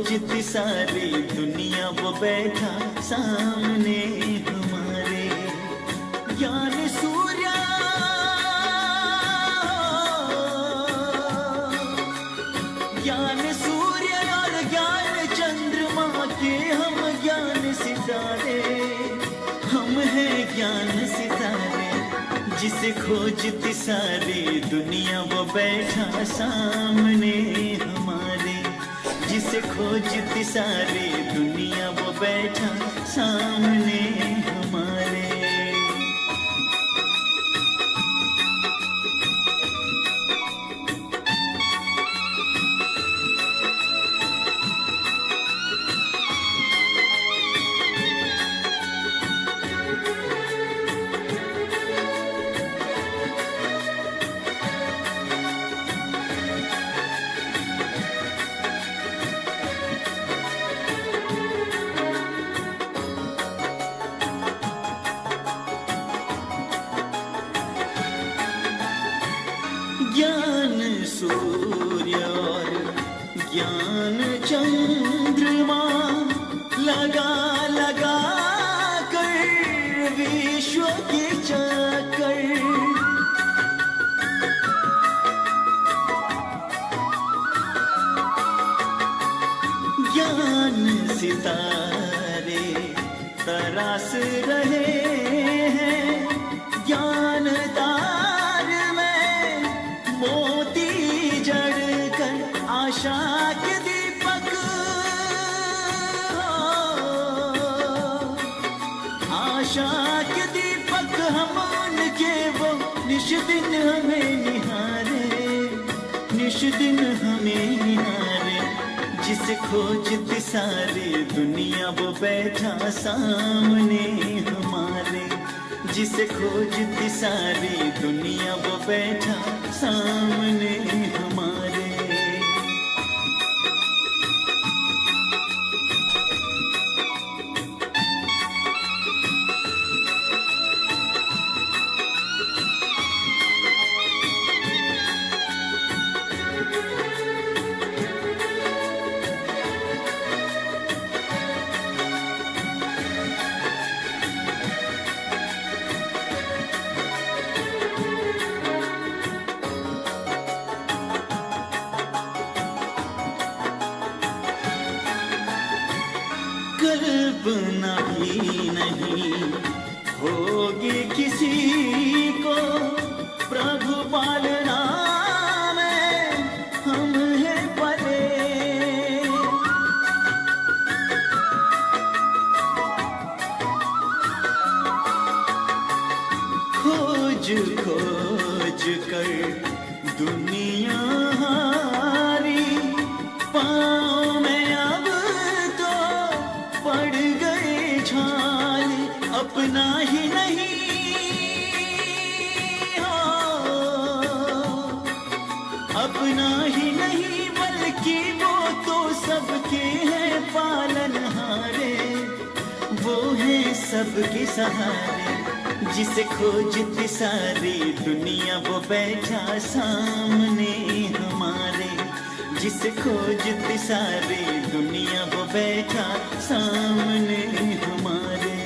खोजती सारी दुनिया वो बैठा सामने हमारे। ज्ञान सूर्य और ज्ञान चंद्रमा के हम ज्ञान सितारे, हम हैं ज्ञान सितारे। जिसे खोजती सारी दुनिया वो बैठा सामने हमारे। जिसे खोजती सारी दुनिया वो बैठा सामने हमारे। ज्ञान सूर्य और ज्ञान चंद्रमा लगा लगा कर विश्व के चक्कर। ज्ञान सितारे तरास रहे हैं, ज्ञान आशा के दीपक, आशा के दीपक हम उनके वो निश दिन हमें निहारे, निश दिन हमें निहारे। जिसे खोजती सारी दुनिया वो बैठा सामने हमारे। जिसे खोजती सारी दुनिया वो बैठा सामने हमारे। कल्पना भी नहीं होगी किसी को प्रभु पालना में हम हैं पले। खोज खोज कर दुनिया हारी, पाँव में अब तो पड़ गए छाल। अपना ही नहीं हो, अपना ही नहीं बल्कि वो तो सबके हैं पालनहारे, वो है सबके सहारे। जिसे खोजती सारी दुनिया वो बैठा सामने हमारे। जिसे खोजती सारी दुनिया वो बैठा सामने हमारे।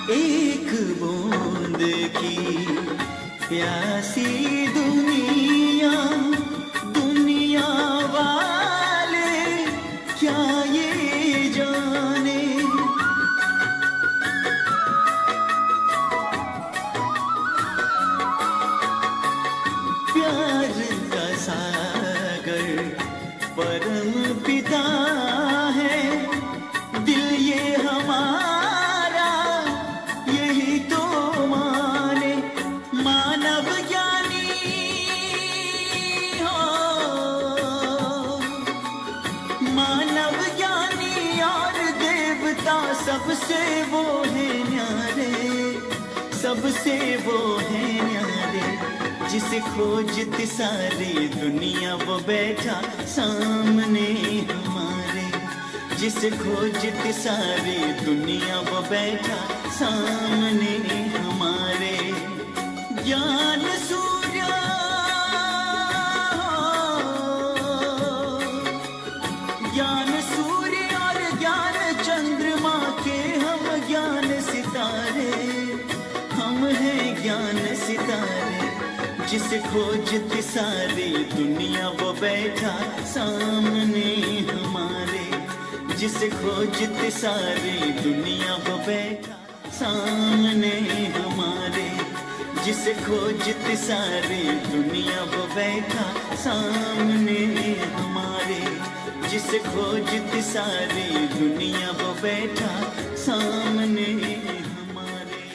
एक बूंद की प्यासी दुनिया, दुनिया वाले क्या ये जाने। प्यार का सागर परम पिता है, दिल ये हमारा मानव ज्ञानी हो, सबसे वो है न्यारे, सबसे वो है न्यारे, जिसे खोजती सारी दुनिया वो बैठा सामने हमारे, जिसे खोजती सारी दुनिया वो बैठा सामने हमारे। ज्ञान सूर्य, ज्ञान सूर्य और ज्ञान चंद्रमा के हम ज्ञान सितारे, हम हैं ज्ञान सितारे, जिसे खोजती सारी दुनिया वो बैठा सामने हमारे, जिसे खोजती सारी दुनिया वो बैठा सामने हमारे, जिसे खोजती सारी दुनिया वो बैठा सामने हमारे, जिसे खोजती सारी दुनिया वो बैठा सामने हमारे।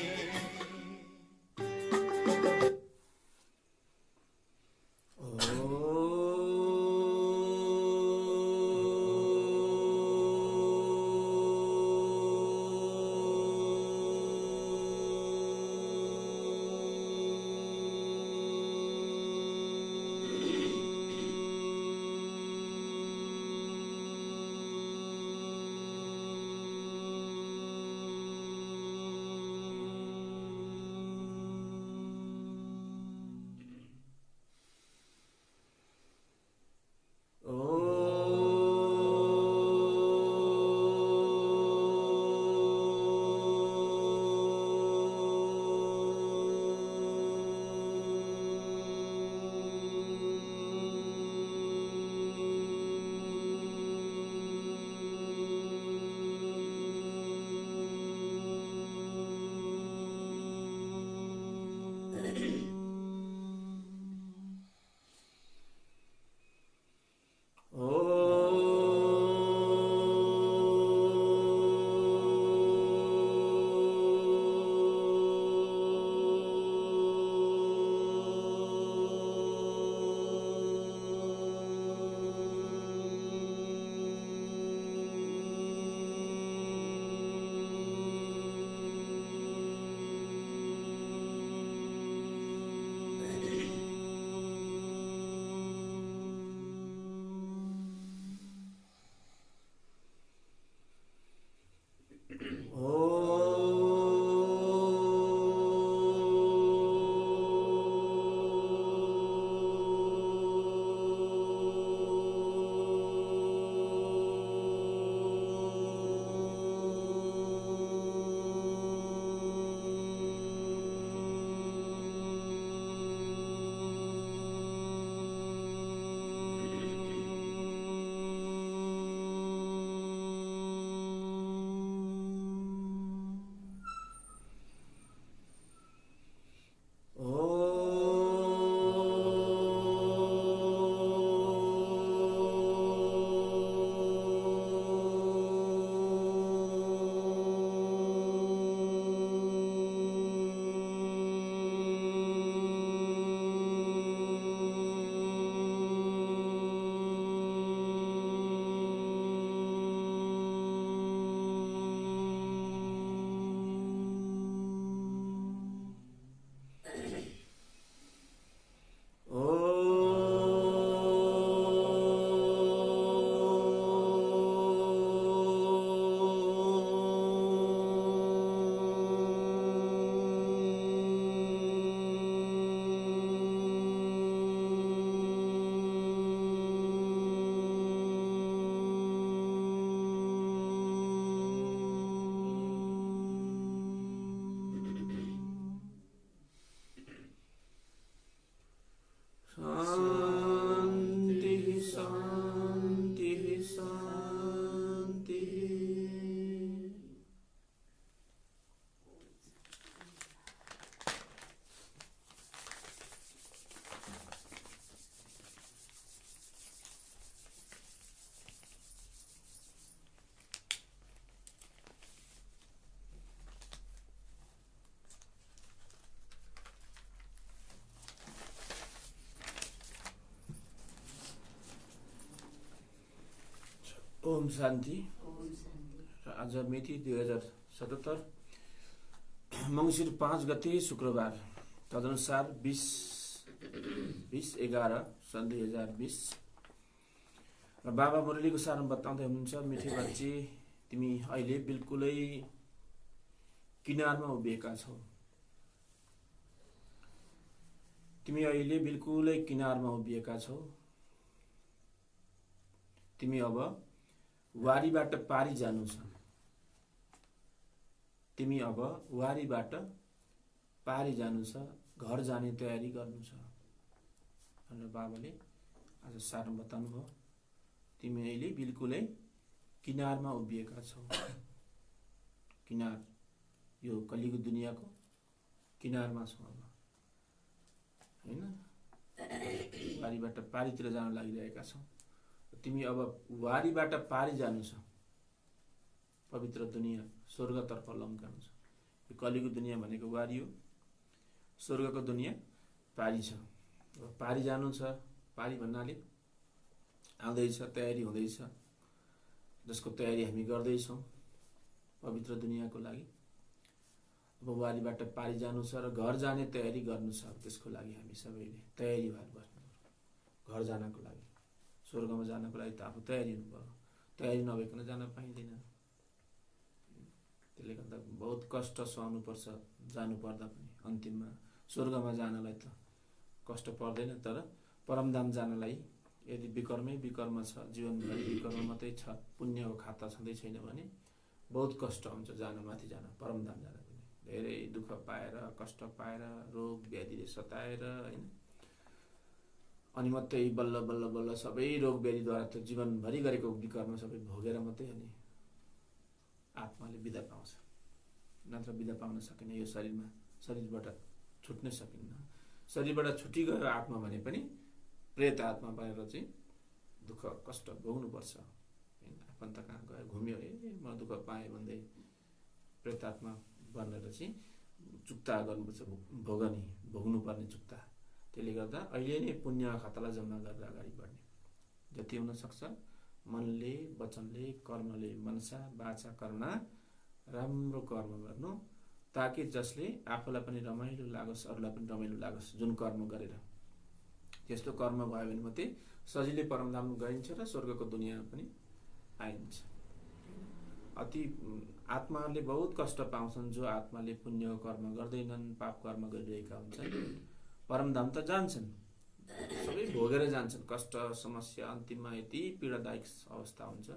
ओम शांति। आज मिति 2077 मङ्सिर 5 गते शुक्रबार, तदनुसार 20/11 सन् 2020। र बाबा मुरलीको सारमा बताउँदै हुनुहुन्छ, मिठी बच्ची तिमी अहिले बिल्कुलै किनारमा उभिएका छौ। तिमी अहिले बिल्कुलै किनारमा उभिएका छौ। तिमी अब वारीबाट पारी जानु छ। तिमी अब वारीबाट पारी जानु छ, घर जाने तयारी गर्नु छ भनेर बाबाले आज सारमा बताउनु भयो। तिमी अहिले बिल्कुलै किनारमा उभिएका छौ। किनार, यो कलियुग दुनियाँको किनारमा छौ अब, हैन? वारीबाट पारीतिर जान लागिरहेका छौ। तिमी अब वारीबाट पारी जानु छ, पवित्र दुनियाँ स्वर्गतर्फ लम्कानु छ। यो कलियुग दुनियाँ भनेको वारी हो, स्वर्गको दुनियाँ पारी छ। पारी जानु छ, पारी भन्नाले आउँदैछ, तयारी हुँदैछ, जसको तयारी हामी गर्दैछौँ पवित्र दुनियाँको लागि। अब वारीबाट पारी जानु छ र घर जाने तयारी गर्नु छ। त्यसको लागि हामी सबैले तयारी भएर बस्नु पर्यो। घर जानको लागि, स्वर्गमा जानको लागि त आफू तयारी हुनु पर्यो। तयारी नभइकन जान पाइँदैन। त्यसले गर्दा बहुत कष्ट सहनुपर्छ जानु पर्दा पनि। अन्तिममा स्वर्गमा जानलाई त कष्ट पर्दैन, तर परमधाम जानलाई यदि विकर्मै विकर्म छ, जीवनभरि विकर्म मात्रै छ, पुण्यको खाता छँदै छैन भने बहुत कष्ट हुन्छ जान, माथि जान, परमधाम जान पनि। धेरै दुःख पाएर, कष्ट पाएर, रोग व्याधिले सताएर, हैन? अनि मात्रै बल्ल बल्ल बल्ल सबै रोग व्याधिद्वारा त जीवनभरि गरेको विकर्म सबै भोगेर मात्रै अनि आत्माले बिदा पाउँछ। नत्र बिदा पाउन सकिन्न। यो शरीरमा, शरीरबाट छुट्नै सकिन्न। शरीरबाट छुटी गयो आत्मा भने पनि प्रेत आत्मा भएर चाहिँ दुःख कष्ट भोग्नुपर्छ। आफन्त कहाँ गयो, घुम्यो, म दुःख पाएँ भन्दै प्रेत आत्मा बनेर चाहिँ चुक्ता गर्नुपर्छ, भोग्नुपर्ने चुक्ता। त्यसले गर्दा अहिले नै पुण्य खातालाई जम्मा गरेर अगाडि बढ्ने, जति हुन सक्छ मनले, वचनले, कर्मले, मनसा वाचा कर्ममा राम्रो कर्म गर्नु, ताकि जसले आफूलाई पनि रमाइलो लागोस्, अरूलाई पनि रमाइलो लागोस्। जुन कर्म गरेर त्यस्तो कर्म भयो भने मात्रै सजिलै परमधाम गइन्छ र स्वर्गको दुनियाँमा पनि आइन्छ। अति आत्माहरूले बहुत कष्ट पाउँछन्। जो आत्माले पुण्य कर्म गर्दैनन्, पाप कर्म गरिरहेका हुन्छन्, परमधाम त जान्छन्, सबै भोगेर जान्छन्। कष्ट, समस्या, अन्तिममा यति पीडादायक अवस्था हुन्छ,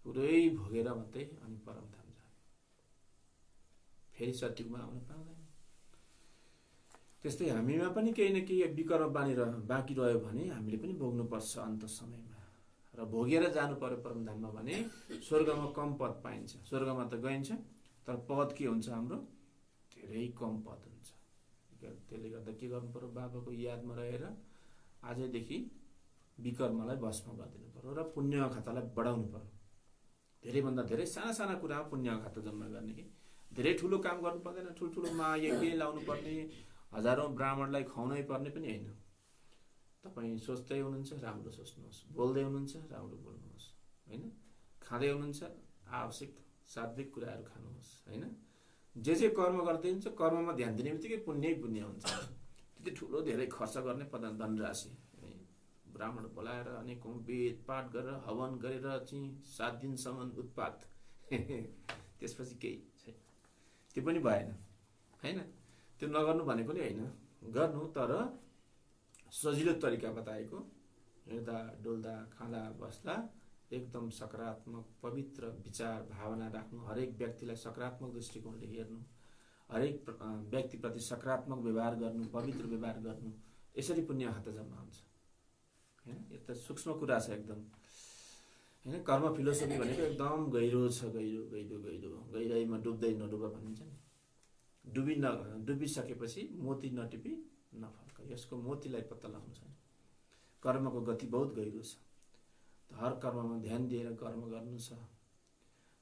पुरै भोगेर मात्रै अनि परमधाम जाने, फेरि सत्युगमा आउन पाउँदैन। त्यस्तै हामीमा पनि केही न केही विकर्म बाँकी रह्यो भने हामीले पनि भोग्नुपर्छ अन्त समयमा। र भोगेर जानु पर्यो परमधाममा भने स्वर्गमा कम पद पाइन्छ। स्वर्गमा त गइन्छ, तर पद के हुन्छ हाम्रो? धेरै कम पद हुन्छ। त्यसले गर्दा के गर्नु पर्यो? बाबाको यादमा रहेर आजैदेखि विकर्मलाई भस्म गरिदिनु पर्यो र पुण्य खातालाई बढाउनु पर्यो। धेरैभन्दा धेरै साना साना कुरामा पुण्य खाता जम्मा गर्ने कि धेरै ठुलो काम गर्नु पर्दैन। ठुल्ठुलो यज्ञ लाउनु पर्ने, हजारौँ ब्राह्मणलाई खुवाउनै पर्ने पनि होइन। तपाईँ सोच्दै हुनुहुन्छ, राम्रो सोच्नुहोस्। बोल्दै हुनुहुन्छ, राम्रो बोल्नुहोस्, होइन? खाँदै हुनुहुन्छ, आवश्यक सात्विक कुराहरू खानुहोस्, होइन? जे कर्म गर्दै हुन्छ, कर्ममा ध्यान दिने बित्तिकै पुण्य पुण्य हुन्छ। त्यति ठुलो धेरै खर्च गर्ने धनराशि, ब्राह्मण बोलाएर अनेकौँ वेद पाठ गरेर हवन गरेर चाहिँ 7 दिनसम्म उत्पात, त्यसपछि केही छैन, त्यो पनि भएन, होइन? त्यो नगर्नु भनेको नि होइन, गर्नु, तर सजिलो तरिका बताएको। हिँड्दा डुल्दा खाँदा बस्दा एकदम सकारात्मक पवित्र विचार भावना राख्नु, हरेक व्यक्तिलाई सकारात्मक दृष्टिकोणले हेर्नु, हरेक व्यक्तिप्रति सकारात्मक व्यवहार गर्नु, पवित्र व्यवहार गर्नु। यसरी पुण्य खाता जम्मा हुन्छ, होइन? यो त सूक्ष्म कुरा छ एकदम, होइन? कर्म फिलोसफी भनेको एकदम गहिरो छ, गहिरो गहिरो गहिरो गहिराइमा डुब्दै नडुब भनिन्छ नि। डुबिसकेपछि मोती नटिपी नफर्क। यसको मोतीलाई पत्ता लगाउनु छ। कर्मको गति बहुत गहिरो छ। हर कर्ममा ध्यान दिएर कर्म गर्नु छ।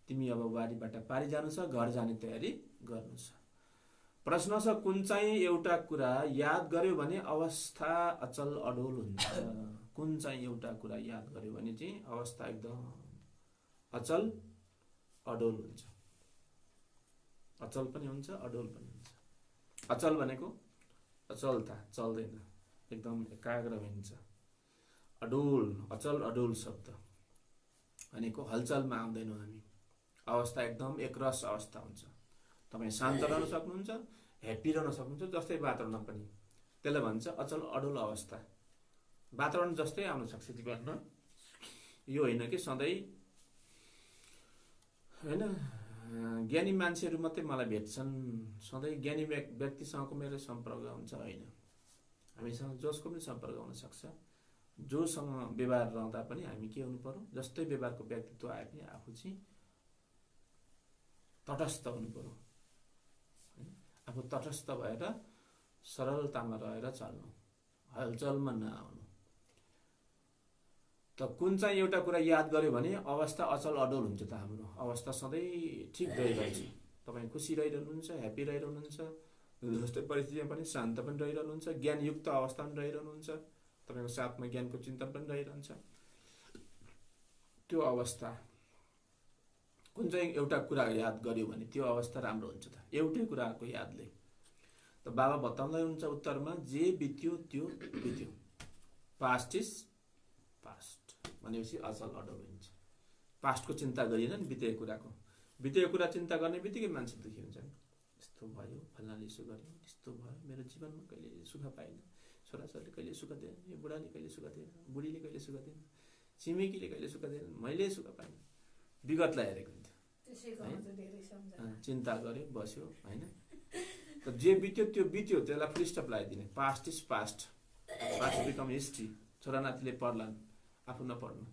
तिमी अब वारीबाट पारी जानु छ, घर जाने तयारी गर्नु छ। प्रश्न छ, कुन चाहिँ एउटा कुरा याद गर्यो भने अवस्था अचल अडोल हुन्छ? कुन चाहिँ एउटा कुरा याद गर्यो भने चाहिँ अवस्था एकदम अचल अडोल हुन्छ। अचल पनि हुन्छ, अडोल पनि हुन्छ। अचल भनेको अचलता, चल्दैन, एकदम एकाग्र हुन्छ। अडोल, अचल अडोल शब्द भनेको हलचलमा आउँदैनौँ हामी, अवस्था एकदम एकरस अवस्था हुन्छ। तपाईँ शान्त रहन सक्नुहुन्छ, ह्याप्पी रहन सक्नुहुन्छ, जस्तै वातावरण पनि, त्यसलाई भन्छ अचल अडोल अवस्था। वातावरण जस्तै आउन सक्छ जीवनमा, यो होइन कि सधैँ होइन। ज्ञानी मान्छेहरू मात्रै मलाई भेट्छन्, सधैँ ज्ञानी व्यक्तिसँगको मेरो सम्पर्क हुन्छ, होइन। हामीसँग जसको पनि सम्पर्क हुन सक्छ, जोसँग व्यवहार रहँदा पनि हामी के हुनु पर्यो, जस्तै व्यवहारको व्यक्तित्व आए पनि आफू चाहिँ तटस्थ हुनु पर्यो। आफू तटस्थ भएर सरलतामा रहेर चल्नु, हलचलमा नआउनु। त कुन चाहिँ एउटा कुरा याद गर्यो भने अवस्था अचल अडोल हुन्छ त हाम्रो अवस्था सधैँ ठिक रहिरहन्छ। तपाईँ खुसी रहिरहनुहुन्छ, ह्याप्पी रहिरहनुहुन्छ, जस्तै परिस्थितिमा पनि शान्त पनि रहिरहनुहुन्छ, ज्ञानयुक्त अवस्था पनि रहिरहनुहुन्छ, तपाईँको साथमा ज्ञानको चिन्तन पनि रहिरहन्छ। त्यो अवस्था कुन चाहिँ एउटा कुरा याद गर्यो भने त्यो अवस्था राम्रो हुन्छ त, एउटै कुराको यादले। त बाबा बताउँदै हुन्छ उत्तरमा, जे बित्यो त्यो बित्यो, पास्ट इज पास्ट भनेपछि अचल अडोल हुन्छ। पास्टको चिन्ता गरिएन नि, बितेको कुराको। बितेको कुरा चिन्ता गर्ने बित्तिकै मान्छे दुखी हुन्छ। यस्तो भयो, फलानाले यसो गर्यो, यस्तो भयो, मेरो जीवनमा कहिले सुख पाइनँ, छोराछोरीले कहिले सुख दिएन, यो बुढाले कहिले सुख दिएन, बुढीले कहिले सुख दिएन, छिमेकीले कहिले सुख दिएन, मैले सुख पाइनँ। विगतलाई हेरेको हुन्थ्यो, चिन्ता गर्यो, बस्यो, होइन। जे बित्यो त्यो बित्यो, त्यसलाई फुल स्टप लगाइदिने। Past is past, past become history. छोरा नातिले पढ्लान्, आफू नपढ्नु,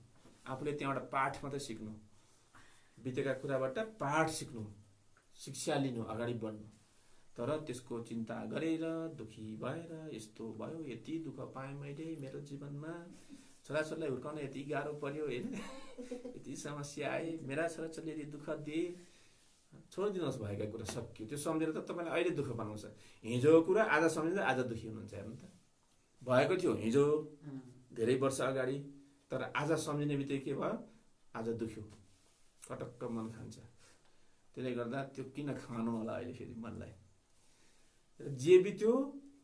आफूले त्यहाँबाट पाठ मात्रै सिक्नु, बितेका कुराबाट पाठ सिक्नु, शिक्षा लिनु, अगाडि बढ्नु। तर त्यसको चिन्ता गरेर दुखी भएर यस्तो भयो, यति दुःख पाएँ मैले मेरो जीवनमा, छोराछोरीलाई हुर्काउन यति गाह्रो पर्यो, होइन, यति समस्या आए, मेरा छोराछोरीले यति दुःख दिए, छोडिदिनुहोस् भएका कुरा सक्यो। त्यो सम्झेर त तपाईँलाई अहिले दुःख बनाउँछ। हिजोको कुरा आज सम्झिँदा आज दुखी हुनुहुन्छ। हेर्नु त, भएको थियो हिजो धेरै वर्ष अगाडि, तर आज सम्झिने बित्तिकै के भयो, आज दुख्यो, कटक्क मन खान्छ। त्यसले गर्दा त्यो किन खानु होला अहिले फेरि मनलाई। जे बित्यो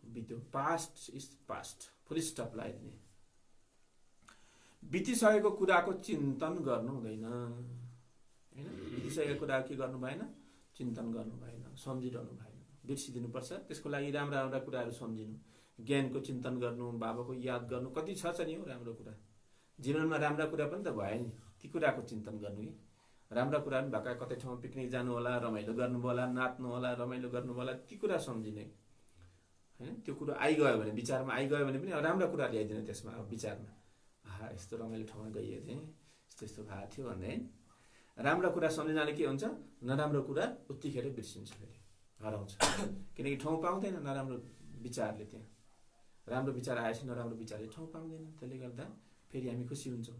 बित्यो, past is past, full stop लगाइदिने। बितिसकेको कुराको चिन्तन गर्नु हुँदैन, होइन। बितिसकेको कुरा के गर्नु भएन, चिन्तन गर्नु भएन, सम्झिरहनु भएन, बिर्सिदिनुपर्छ। त्यसको लागि राम्रा राम्रा कुराहरू सम्झिनु, ज्ञानको चिन्तन गर्नु, बाबाको याद गर्नु, कति छ नि हो राम्रो कुरा जीवनमा। राम्रा कुरा पनि त भयो नि, ती कुराको चिन्तन गर्नु कि राम्रा कुरा पनि भएका, कतै ठाउँमा पिकनिक जानु होला, रमाइलो गर्नु होला, नाच्नु होला, रमाइलो गर्नु होला, ती कुरा सम्झिने, होइन। त्यो कुरो आइगयो भने, विचारमा आइगयो भने पनि राम्रा कुरा ल्याइदिने त्यसमा, विचारमा, आहा यस्तो रमाइलो ठाउँमा गइएको थिएँ, यस्तो यस्तो भएको थियो भन्ने, होइन। राम्रो कुरा सम्झिनाले के हुन्छ, नराम्रो कुरा उत्तिखेर बिर्सिन्छ, फेरि हराउँछ। किनकि ठाउँ पाउँदैन नराम्रो विचारले, त्यहाँ राम्रो विचार आएपछि नराम्रो विचारले ठाउँ पाउँदैन। त्यसले गर्दा फेरि हामी खुसी हुन्छौँ।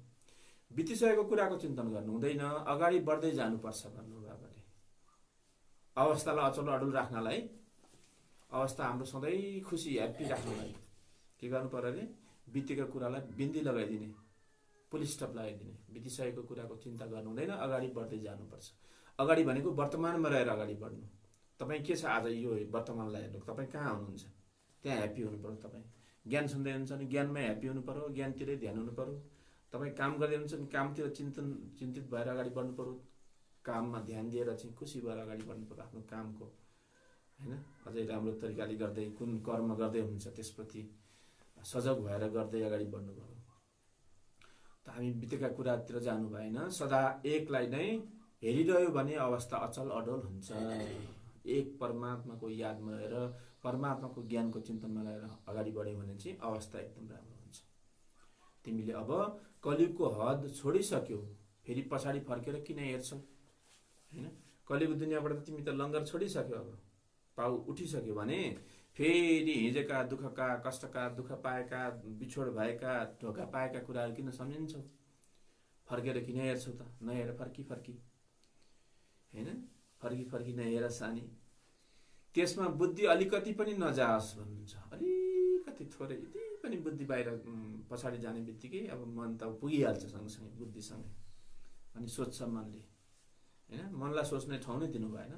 बितिसकेको कुराको चिन्तन गर्नु हुँदैन, अगाडि बढ्दै जानुपर्छ भन्नु बाबाले। अवस्थालाई अचल अडोल राख्नलाई, अवस्था हाम्रो सधैँ खुसी ह्याप्पी राख्नलाई के गर्नु पर्यो अरे, बितेको कुरालाई बिन्दी लगाइदिने, फुल स्टप लगाइदिने। बितिसकेको कुराको चिन्ता गर्नु हुँदैन, अगाडि बढ्दै जानुपर्छ। अगाडि भनेको वर्तमानमा रहेर अगाडि बढ्नु। तपाईँ के छ आज, यो वर्तमानलाई हेर्नु, तपाईँ कहाँ हुनुहुन्छ, त्यहाँ ह्याप्पी हुनु पर्यो। तपाईँ ज्ञान सुन्दै हुनुहुन्छ भने ज्ञानमै ह्याप्पी हुनु पर्यो, ज्ञानतिरै ध्यान हुनु पर्यो। तपाईँ काम गर्दै हुनुहुन्छ भने कामतिर चिन्तित भएर अगाडि बढ्नु पर्यो, काममा ध्यान दिएर चाहिँ खुसी भएर अगाडि बढ्नु पर्यो आफ्नो कामको, होइन। अझै राम्रो तरिकाले गर्दै, कुन कर्म गर्दै हुनुहुन्छ त्यसप्रति सजग भएर गर्दै अगाडि बढ्नु पर्यो। त हामी बितेका कुरातिर जानु भएन, सदा एकलाई नै हेरिरह्यो भने अवस्था अचल अडोल हुन्छ। एक परमात्माको यादमा रहेर, परमात्माको ज्ञानको चिन्तनमा रहेर अगाडि बढ्यो भने चाहिँ अवस्था एकदम राम्रो हुन्छ। तिमीले अब कलियुगको हद छोडिसक्यौ, फेरि पछाडि फर्केर किन हेर्छौ, होइन। कलियुगको दुनियाँबाट त तिमी त लङ्गर छोडिसक्यौ, अब पाउ उठिसक्यो भने फेरि हिजोका दुःखका, कष्टका, दुःख पाएका, बिछोड भएका, धोका पाएका कुराहरू किन सम्झिन्छौ, फर्केर किन हेर्छौ त, नहेर फर्की, होइन। फर्की नहेर सानी, त्यसमा बुद्धि अलिकति पनि नजाओस् भन्नुहुन्छ। अलिकति थोरै यति पनि बुद्धि बाहिर पछाडि जाने बित्तिकै अब मन त पुगिहाल्छ सँगसँगै बुद्धिसँगै। अनि सोध्छ मनले, होइन, मनलाई सोच्ने ठाउँ नै दिनु भएन,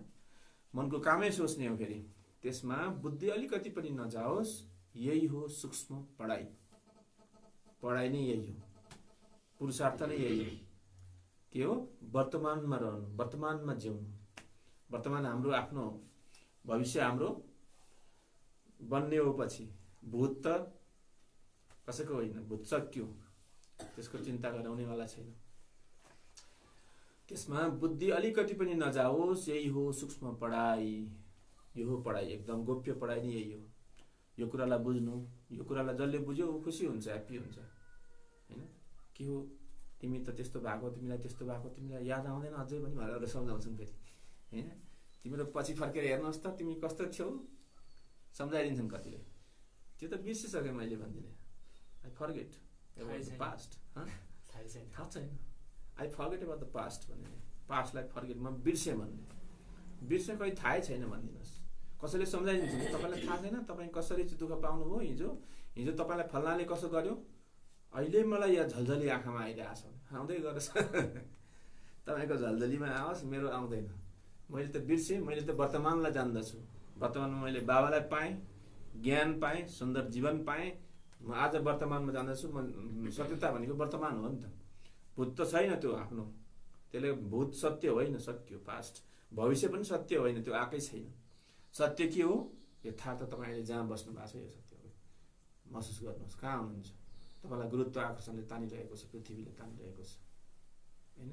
मनको कामै सोच्ने हो फेरि, त्यसमा बुद्धि अलिकति पनि नजाओस्। यही हो सूक्ष्म पढाइ। पढाइ नै यही हो, पुरुषार्थ नै यही हो। के हो? वर्तमानमा रहनु, वर्तमानमा जिउनु। वर्तमान हाम्रो आफ्नो भविष्य हाम्रो बन्ने हो पछि। भूत त कसैको होइन, भूत सक्यो, त्यसको चिन्ता गराउनेवाला छैन। त्यसमा बुद्धि अलिकति पनि नजाओस्। यही हो सूक्ष्म पढाइ। यो हो पढाइ, एकदम गोप्य पढाइ नै यही हो। यो कुरालाई बुझ्नु, यो कुरालाई जसले बुझ्यो ऊ खुसी हुन्छ, ह्याप्पी हुन्छ। होइन, के हो तिमी त त्यस्तो भएको, तिमीलाई त्यस्तो भएको, तिमीलाई याद आउँदैन अझै पनि भनेर सम्झाउँछन् फेरि। होइन, तिम्रो पछि फर्केर हेर्नुहोस् त तिमी कस्तो थियौ, सम्झाइदिन्छन् कतिले। त्यो त बिर्सिसकेँ मैले भन्दिनँ। I forget about the past. थाहा छैन, I forget about the past भन्ने। पास्टलाई फर्गेट, म बिर्सेँ भन्ने। बिर्सेँ कहीँ थाहै छैन भनिदिनुहोस्। कसैले सम्झाइदिन्छ नि, तपाईँलाई थाहा छैन तपाईँ कसरी चाहिँ दुःख पाउनुभयो, हिजो तपाईँलाई फल्नाले कसो गर्यो, अहिले मलाई यहाँ झल्झली आँखामा आइरहेको छ। आउँदै गरोस् तपाईँको झल्झलीमा आओस्, मेरो आउँदैन। मैले त बिर्सेँ, मैले त वर्तमानलाई जान्दछु। वर्तमानमा मैले बाबालाई पाएँ, ज्ञान पाएँ, सुन्दर जीवन पाएँ। म आज वर्तमानमा जान्दछु। म सत्यता भनेको वर्तमान हो नि त। भूत त छैन त्यो आफ्नो, त्यसले भूत सत्य होइन, सत्य पास्ट। भविष्य पनि सत्य होइन, त्यो आएकै छैन। सत्य के हो? यथार्थ तपाईँले जहाँ बस्नु भएको छ यो सत्य हो। महसुस गर्नुहोस्, कहाँ हुनुहुन्छ? तपाईँलाई गुरुत्व आकर्षणले तानिरहेको छ, पृथ्वीले तानिरहेको छ। होइन,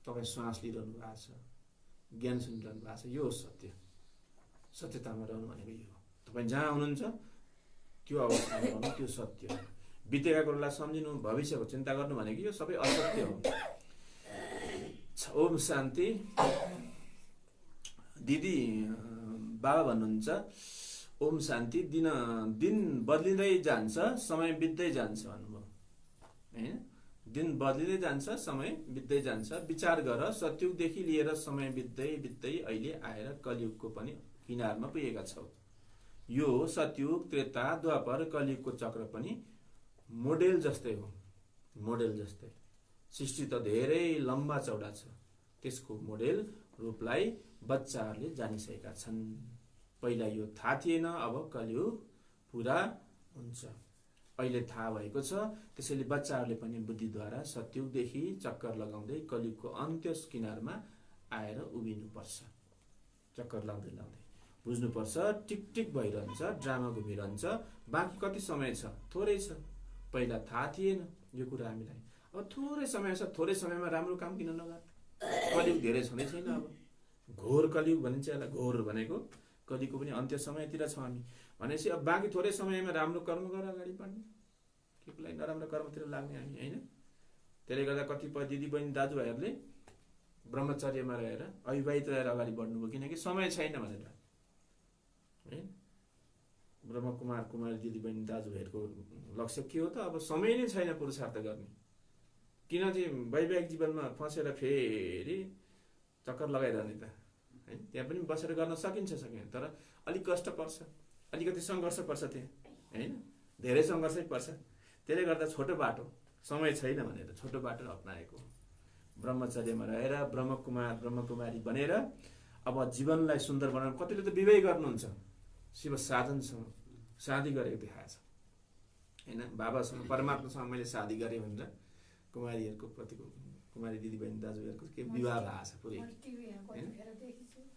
तपाईँ श्वास लिइरहनु भएको छ, ज्ञान सुनिरहनु भएको छ। यो हो सत्य। सत्यतामा रहनु भनेको यो हो। तपाईँ जहाँ हुनुहुन्छ त्यो अवस्थामा रहनु, त्यो सत्य हो। बितेका कुरालाई सम्झिनु, भविष्यको चिन्ता गर्नु भनेको यो सबै असत्य हो। ओम शान्ति। दिदी बाबा भन्नुहुन्छ ओम शान्ति। दिन बदलिँदै जान्छ, समय बित्दै जान्छ भन्नुभयो। होइन, दिन बदलिँदै जान्छ, समय बित्दै जान्छ। विचार गर, सतयुगदेखि लिएर समय बित्दै बित्दै अहिले आएर कलियुगको पनि किनारमा पुगेका छौ। यो सतयुग, त्रेता, द्वापर, कलियुगको चक्र पनि मोडेल जस्तै हो। मोडेल जस्तै। सृष्टि त धेरै लम्बा चौडा छ, त्यसको मोडेल रूपलाई बच्चाहरूले जानिसकेका छन्। पहिला यो थाहा थिएन, अब कलियुग पुरा हुन्छ। अहिले थाहा भएको छ, त्यसैले बच्चाहरूले पनि बुद्धिद्वारा सतयुगदेखि चक्कर लगाउँदै कलियुगको अन्त्य किनारमा आएर उभिनुपर्छ। चक्कर लाउँदै लाउँदै बुझ्नुपर्छ। टिक टिक भइरहन्छ, ड्रामा घुमिरहन्छ। बाँकी कति समय छ? थोरै छ। पहिला थाहा थिएन यो कुरा हामीलाई। अब थोरै समय छ, थोरै समयमा राम्रो काम किन नगर्ने? कलियुग धेरै छँदै छैन। अब घोर कलियुग भनिन्छ यसलाई। घोर भनेको कलियुगको पनि अन्त्य समयतिर छौँ हामी भनेपछि अब बाँकी थोरै समयमा राम्रो कर्म गरेर अगाडि बढ्ने, के को लागि नराम्रो कर्मतिर लाग्ने हामी, होइन? त्यसले गर्दा कतिपय दिदी बहिनी दाजुभाइहरूले ब्रह्मचर्यमा रहेर अविवाहित रहेर अगाडि बढ्नुभयो, किनकि समय छैन भनेर। है, ब्रह्मकुमार कुमारी दिदी बहिनी दाजुभाइहरूको लक्ष्य के हो त? अब समय नै छैन पुरुषार्थ गर्ने। किन चाहिँ वैवाहिक जीवनमा फँसेर फेरि चक्कर लगाइरहने त? है, त्यहाँ पनि बसेर गर्न सकिन्छ तर अलिक कष्ट पर्छ, अलिकति सङ्घर्ष पर्छ त्यहाँ। होइन, धेरै सङ्घर्षै पर्छ। त्यसले गर्दा छोटो बाटो, समय छैन भनेर छोटो बाटो अप्नाएको। ब्रह्मचर्यमा रहेर ब्रह्मकुमार ब्रह्मकुमारी बनेर अब जीवनलाई सुन्दर बनाउनु। कतिले त विवाह गर्नुहुन्छ, शिव साधनसँग शादी गरेको देखाएछ। होइन, बाबासँग परमात्मासँग मैले शादी गरेँ भनेर कुमारीहरूको प्रतिको, कुमारी दिदीबहिनी दाजुभाइहरूको के विवाह भएको छ पुरै। होइन,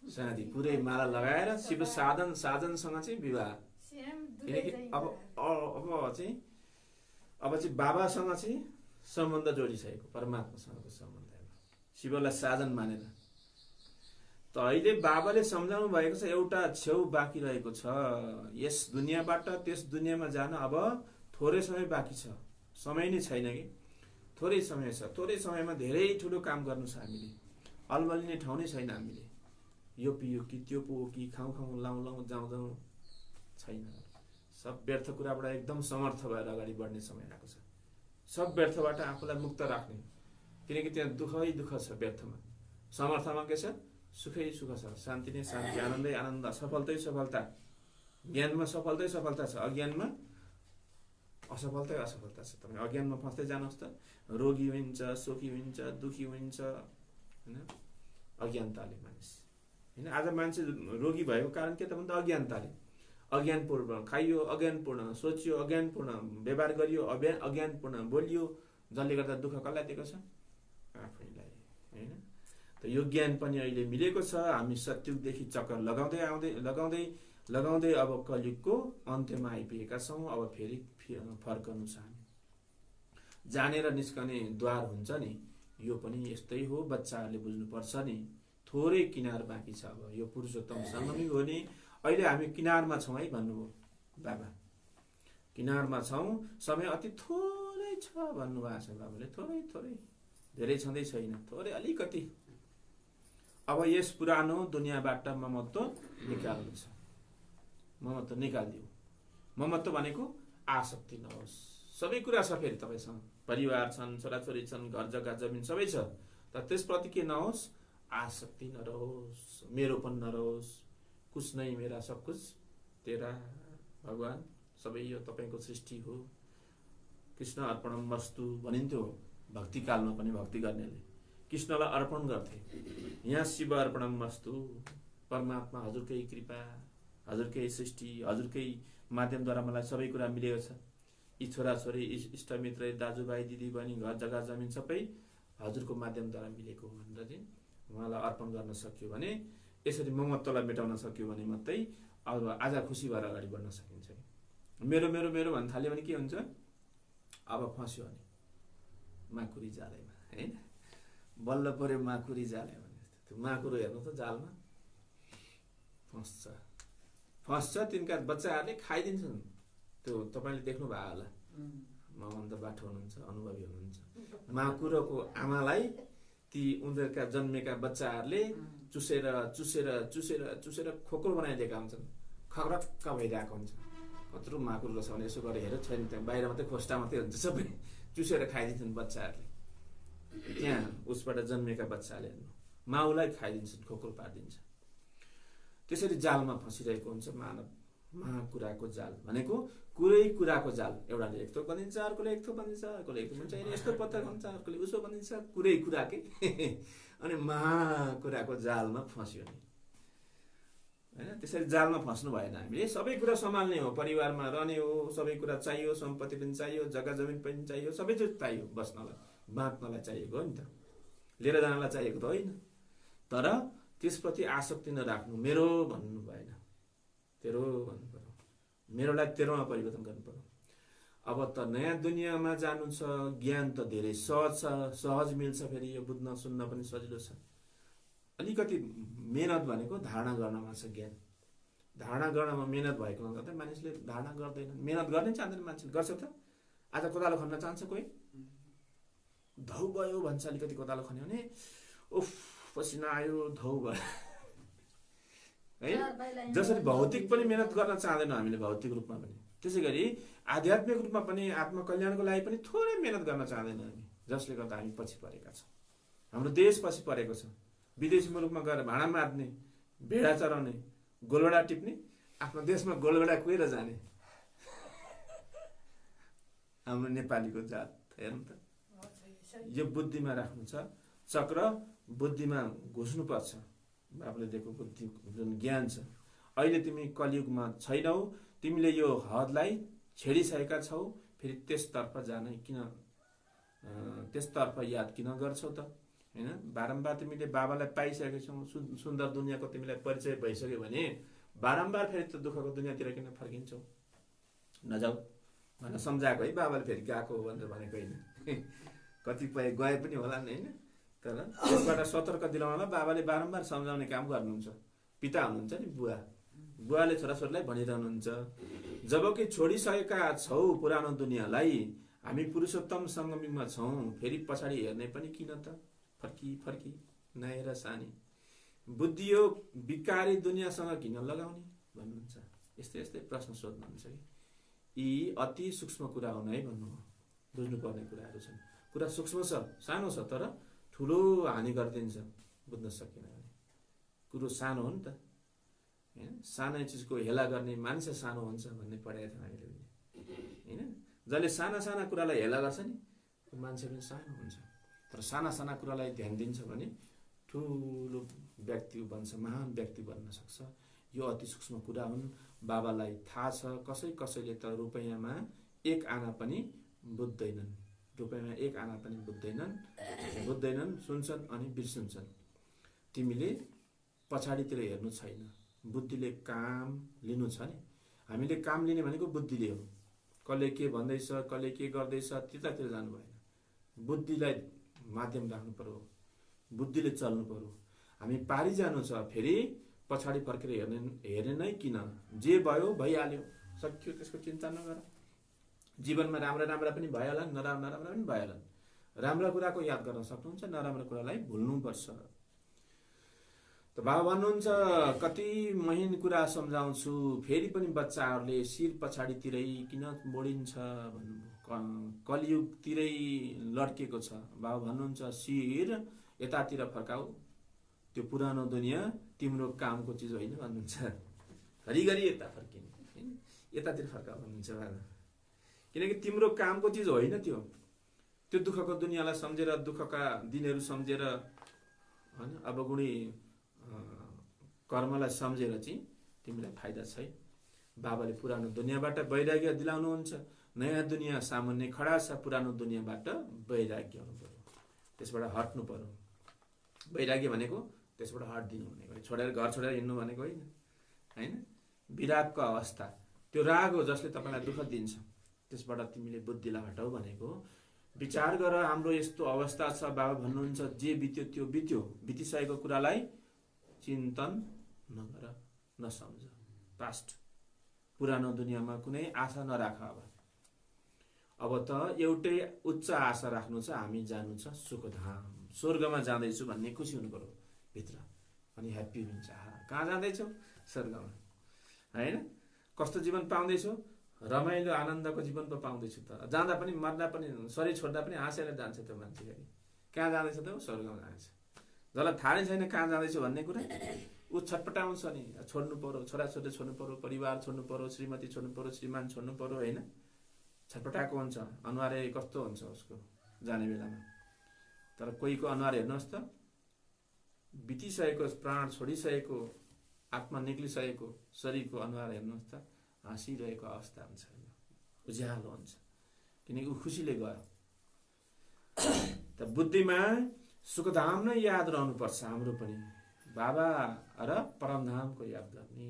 शादी पुरै माला लगाएर शिव साधनसँग चाहिँ विवाह। किनकि अब चाहिँ बाबासँग चाहिँ सम्बन्ध जोडिसकेको, परमात्मासँगको सम्बन्ध, शिवलाई साधन मानेर। त अहिले बाबाले सम्झाउनु भएको छ एउटा छेउ बाँकी रहेको छ। यस दुनियाँबाट त्यस दुनियाँमा जान अब थोरै समय बाँकी छ। समय नै छैन कि, थोरै समय छ। थोरै समयमा धेरै ठुलो काम गर्नु छ हामीले। अलमलिने ठाउँ नै छैन हामीले। यो पियो कि त्यो पो कि खाउँ खाउँ लाउँ लाउँ जाउँ जाउँ छैन। सब व्यर्थ कुराबाट एकदम समर्थ भएर अगाडि बढ्ने समय आएको छ। सब व्यर्थबाट आफूलाई मुक्त राख्ने, किनकि त्यहाँ दुःखै दुःख छ व्यर्थमा। समर्थमा के छ? सुखै सुख छ, शान्ति नै शान्ति, आनन्दै आनन्द, सफलतै सफलता। ज्ञानमा सफलतै सफलता छ, अज्ञानमा असफलतै असफलता छ। तपाईँ अज्ञानमा फस्दै जानुहोस् त रोगी हुन्छ, शोकी हुन्छ, दुखी हुन्छ, होइन, अज्ञानताले मानिस हैन। आज मान्छे रोगी भएको कारण के त भन्दा अज्ञानताले, अज्ञानपूर्ण खाइयो, अज्ञानपूर्ण सोचियो, अज्ञानपूर्ण व्यवहार गरियो, अज्ञानपूर्ण बोलियो, जसले गर्दा दुःख कसलाई दिएको छ? आफैलाई हैन। त यो ज्ञान पनि अहिले मिलेको छ। हामी सत्युगदेखि चक्कर लगाउँदै अब कलियुगको अन्त्यमा आइपुगेका छौँ। अब फेरि फर्कनु छ हामी। जानेर निस्कने द्वार हुन्छ नि, यो पनि यस्तै हो। बच्चाहरूले बुझ्नुपर्छ नि, थोरै किनार बाँकी छ। अब यो पुरुषोत्तम सङ्गमी हो नि, अहिले हामी किनारमा छौँ है भन्नुभयो बाबा, किनारमा छौँ, समय अति थोरै छ भन्नुभएको छ बाबाले। थोरै थोरै, धेरै छँदै छैन, थोरै अलिकति। अब यस पुरानो दुनियाँबाट ममत्व निकाल्नु छ। ममत्व निकालिदियो। ममत्व भनेको आसक्ति नहोस्। सबै कुरा छ फेरि तपाईँसँग, परिवार छन्, छोराछोरी छन्, घर जग्गा जमिन सबै छ, तर त्यसप्रति के नहोस्? आसक्ति नरहोस्, मेरोपन नरहोस्। कुछ नै मेरा, सब कुछ तेरा भगवान, सबै यो तपाईँको सृष्टि हो। कृष्ण अर्पणम वस्तु भनिन्थ्यो भक्ति कालमा पनि। भक्ति गर्नेले कृष्णलाई अर्पण गर्थे। यहाँ शिव अर्पणम वस्तु, परमात्मा हजुरकै कृपा, हजुरकै सृष्टि, हजुरकै माध्यमद्वारा मलाई सबै कुरा मिलेको छ। यी छोराछोरी, इष्टमित्र, दाजुभाइ, दिदीबहिनी, घर जग्गा जमिन सबै हजुरको माध्यमद्वारा मिलेको हो भनेर चाहिँ उहाँलाई अर्पण गर्न सक्यो भने, यसरी ममत्वलाई मेटाउन सक्यो भने मात्रै अब आज खुसी भएर अगाडि बढ्न सकिन्छ। मेरो मेरो मेरो भन्न थाल्यो भने के हुन्छ? अब फस्यो भने माकुरी जालैमा हैन, बल्ल पर्यो माकुरी जाले भने। त्यो माकुरो हेर्नु त जालमा फस्छ, तिनका बच्चाहरूले खाइदिन्छन्। त्यो तपाईँले देख्नु भयो होला, मभन्दा बाठो हुनुहुन्छ, अनुभवी हुनुहुन्छ। माकुरोको आमालाई ती उनीहरूका जन्मेका बच्चाहरूले चुसेर चुसेर चुसेर चुसेर खोक्रो बनाइदिएका हुन्छन्, खक्रक्क भइरहेको हुन्छ। कत्रो माकुरो छ भने यसो गरेर हेर, छैन त्यहाँ बाहिर मात्रै खोस्टा मात्रै हुन्छ, सबै चुसेर खाइदिन्छन् बच्चाहरूले। त्यहाँ उसबाट जन्मेका बच्चाले माउलाई खाइदिन्छन्, खोक्रो पारिदिन्छ। त्यसरी जालमा फसिरहेको हुन्छ मानव। महाकुराको जाल भनेको कुरै कुराको जाल। एउटाले एक थोक भनिन्छ, अर्कोले एक थोक भनिन्छ, अर्कोले एक थोक भन्छ, यस्तो पत्ता भन्छ, अर्कोले उसो भनिन्छ, कुरै कुराकै। अनि महाकुराको जालमा फस्यो नि हैन। त्यसरी जालमा फस्नु भएन। हामीले सबै कुरा सम्हाल्ने हो, परिवारमा रहने हो, सबै कुरा चाहियो, सम्पत्ति पनि चाहियो, जग्गा जमिन पनि चाहियो, सबै चिज चाहियो, बस्नलाई बाँच्नलाई चाहिएको हो नि त, लिएर जानलाई चाहिएको त होइन। तर त्यसप्रति आसक्ति नराख्नु। मेरो भन्नु भएन, तेरो भन्नु पर्यो। मेरोलाई तेरोमा परिवर्तन गर्नु पर्यो। अब त नयाँ दुनियाँमा जानु छ। ज्ञान त धेरै सहज छ, सहज मिल्छ। फेरि यो बुझ्न सुन्न पनि सजिलो छ। अलिकति मेहनत भनेको धारणा गर्नमा छ। ज्ञान धारणा गर्नमा मेहनत भएको गर्दा मानिसले धारणा गर्दैन, मेहनत गर्ने चाहँदैन। मान्छेले गर्छ त। आज कोदालो खन्न चाहन्छ कोही, धौ भयो भन्छ, अलिकति कोदालो खन्यो भने उफ पसिना आयो, धौ भयो है। जसरी भौतिक पनि मेहनत गर्न चाहँदैनौँ हामीले, भौतिक रूपमा पनि त्यसै गरी आध्यात्मिक रूपमा पनि, आत्मकल्याणको लागि पनि थोरै मेहनत गर्न चाहँदैनौँ हामी। जसले गर्दा हामी पछि परेका छौँ। हाम्रो देश पछि परेको छ। विदेशी मुलुकमा गएर भाँडा मार्ने, भेडा चराउने, गोलभेडा टिप्ने, आफ्नो देशमा गोलभेडा कुहेर जाने। हाम्रो नेपालीको जात हेर्नु त। यो बुद्धिमा राख्नु छ। चक्र बुद्धिमा घुस्नुपर्छ। बाबुले दिएको बुद्धि जुन ज्ञान छ, अहिले तिमी कलियुगमा छैनौ। तिमीले यो हदलाई छेडिसकेका छौ। फेरि त्यसतर्फ जान किन, त्यसतर्फ याद किन गर्छौ त हैन? बारम्बार तिमीले बाबालाई पाइसकेका छौ, सुन्दर दुनियाँको तिमीलाई परिचय भइसक्यो भने बारम्बार फेरि त्यो दुःखको दुनियाँतिर किन फर्किन्छौ? नजाऊ भनेर सम्झाएको है बाबाले। फेरि गएको हो भनेर भनेको होइन। कतिपय गए पनि होला नि होइन, तर त्यसबाट सतर्क दिलाउनलाई बाबाले बारम्बार सम्झाउने काम गर्नुहुन्छ। पिता हुनुहुन्छ नि, बुवाले छोराछोरीलाई भनिरहनुहुन्छ, जबकि छोडिसकेका छौ पुरानो दुनियाँलाई, हामी पुरुषोत्तम सङ्गमीमा छौँ। फेरि पछाडि हेर्ने पनि किन त? फर्की फर्की नहेर सानी, बुद्धि यो विकारी दुनियाँसँग किन लगाउने भन्नुहुन्छ। यस्तै यस्तै प्रश्न सोध्नुहुन्छ कि यी अति सूक्ष्म कुरा हुन् है भन्नुभयो। बुझ्नुपर्ने कुराहरू छन्। कुरा सूक्ष्म छ, सानो छ, तर ठुलो हानि गरिदिन्छ बुझ्न सकेन भने। कुरो सानो हो नि त हैन। सानै चिजको हेला गर्ने मान्छे सानो हुन्छ भन्ने पढाएको थियौँ हामीले हैन। जसले साना साना कुरालाई हेला गर्छ नि, त्यो मान्छे पनि सानो हुन्छ। तर साना साना कुरालाई ध्यान दिन्छ भने ठुलो व्यक्ति बन्छ, महान व्यक्ति बन्न सक्छ। यो अति सूक्ष्म कुरा हुन्। बाबालाई थाहा छ कसैले त रुपैयाँमा 1 आना पनि बुझ्दैनन्, रुपैयाँमा 1 आना पनि बुझ्दैनन्, सुन्छन् अनि बिर्सन्छन्। तिमीले पछाडितिर हेर्नु छैन, बुद्धिले काम लिनु छ नि। हामीले काम लिने भनेको बुद्धिले हो। कसले के भन्दैछ, कसले के गर्दैछ त्यतातिर जानु भएन। बुद्धिलाई माध्यम राख्नु पर्यो, बुद्धिले चल्नु पर्यो। हामी पारी जानु छ, फेरि पछाडि फर्केर हेर्ने नै किन? जे भयो भइहाल्यो, सक्यो, त्यसको चिन्ता नगर। जीवनमा राम्रा पनि भइहाल्छन्, नराम्रा पनि भइहाल्छन्। राम्रा कुराको याद गर्न सक्नुहुन्छ, नराम्रो कुरालाई भुल्नुपर्छ। त बाबा भन्नुहुन्छ कति महीन कुरा सम्झाउँछु, फेरि पनि बच्चाहरूले शिर पछाडितिरै किन मोडिन्छ भन्नुभयो। कलियुगतिरै लड्केको छ। बाबा भन्नुहुन्छ शिर यतातिर फर्काऊ, त्यो पुरानो दुनियाँ तिम्रो कामको चिज होइन भन्नुहुन्छ। घरिघरि यता फर्किने, यतातिर फर्काऊ भन्नुहुन्छ बाबा। किनकि तिम्रो कामको चिज होइन त्यो दुःखको दुनियाँलाई सम्झेर, दुःखका दिनहरू सम्झेर, होइन अवगुणी कर्मलाई सम्झेर चाहिँ तिमीलाई फाइदा छैन। बाबाले पुरानो दुनियाँबाट वैराग्य दिलाउनुहुन्छ। नयाँ दुनियाँ सामान्य खडा छ, पुरानो दुनियाँबाट वैराग्य हुनु पर्यो, त्यसबाट हट्नु पर्यो। वैराग्य भनेको त्यसबाट हट्दिनु भनेको, छोडेर घर छोडेर हिँड्नु भनेको होइन। विरागको अवस्था, त्यो राग हो जसले तपाईँलाई दुःख दिन्छ, त्यसबाट तिमीले बुद्धिलाई हटाऊ भनेको। विचार गर, हाम्रो यस्तो अवस्था छ। बाबा भन्नुहुन्छ जे बित्यो त्यो बित्यो, बितिसकेको कुरालाई चिन्तन नगर, नसम्झ। पास्ट, पुरानो दुनियाँमा कुनै आशा नराख। अब त एउटै उच्च आशा राख्नु छ, हामी जानु छ सुखधाम, स्वर्गमा जाँदैछु भन्ने खुसी हुनु पर्यो भित्र, अनि ह्याप्पी हुन्छ। कहाँ जाँदैछौ? स्वर्गमा, होइन? कस्तो जीवन पाउँदैछौ? रमाइलो आनन्दको जीवन पो पाउँदैछु त। जाँदा पनि, मर्दा पनि, शरीर छोड्दा पनि हाँसेर जान्छ त्यो मान्छे। कहाँ जाँदैछ त? स्वर्गमा जान्छ। जसलाई थाहा नै छैन कहाँ जाँदैछु भन्ने कुरा, ऊ छटपटाउँछ नि। छोड्नु पर्यो, छोराछोरी छोड्नु पर्यो, परिवार छोड्नु पर्यो, श्रीमती छोड्नु पर्यो, श्रीमान छोड्नु पर्यो, होइन? छटपटाएको हुन्छ, अनुहार कस्तो हुन्छ उसको जाने बेलामा। तर कोहीको अनुहार हेर्नुहोस् त, बितिसकेको, प्राण छोडिसकेको, आत्मा निक्लिसकेको शरीरको अनुहार हेर्नुहोस् त, हाँसिरहेको अवस्था हुन्छ, उज्यालो हुन्छ, किनकि ऊ खुसीले गयो। त बुद्धिमा सुखधाम नै याद रहनुपर्छ हाम्रो पनि। बाबा र परमधामको याद गर्ने,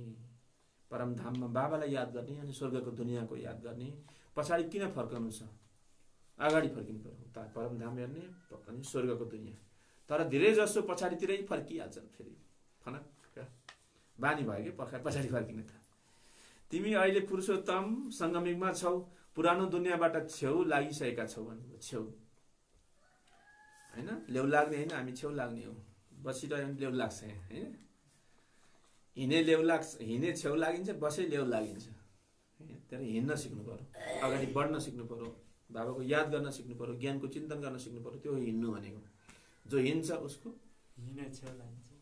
परमधाममा बाबालाई याद गर्ने, अनि स्वर्गको दुनियाँको याद गर्ने। पछाडि किन फर्कनु छ? अगाडि फर्किनु पर्यो, उता परमधाम हेर्ने अनि स्वर्गको दुनियाँ। तर धेरै जसो पछाडितिरै फर्किहाल्छन्, फेरि फनक्क बानी भयो कि पछाडि फर्किने त। तिमी अहिले पुरुषोत्तम सङ्गमिकमा छौ, पुरानो दुनियाँबाट छेउ लागिसकेका छौ भन्नुभयो। छेउ होइन, लेउ लाग्ने होइन, हामी छेउ लाग्ने हो। बसिरह्यो भने लेउ लाग्छ, होइन? हिँडे लेउ लाग्छ, हिँडे छेउ लागिन्छ, बसे लेउ लागिन्छ। तर हिँड्न सिक्नु पर्यो, अगाडि बढ्न सिक्नु पर्यो, बाबाको याद गर्न सिक्नु पर्यो, ज्ञानको चिन्तन गर्न सिक्नु पर्यो। त्यो हिँड्नु भनेको। जो हिँड्छ उसको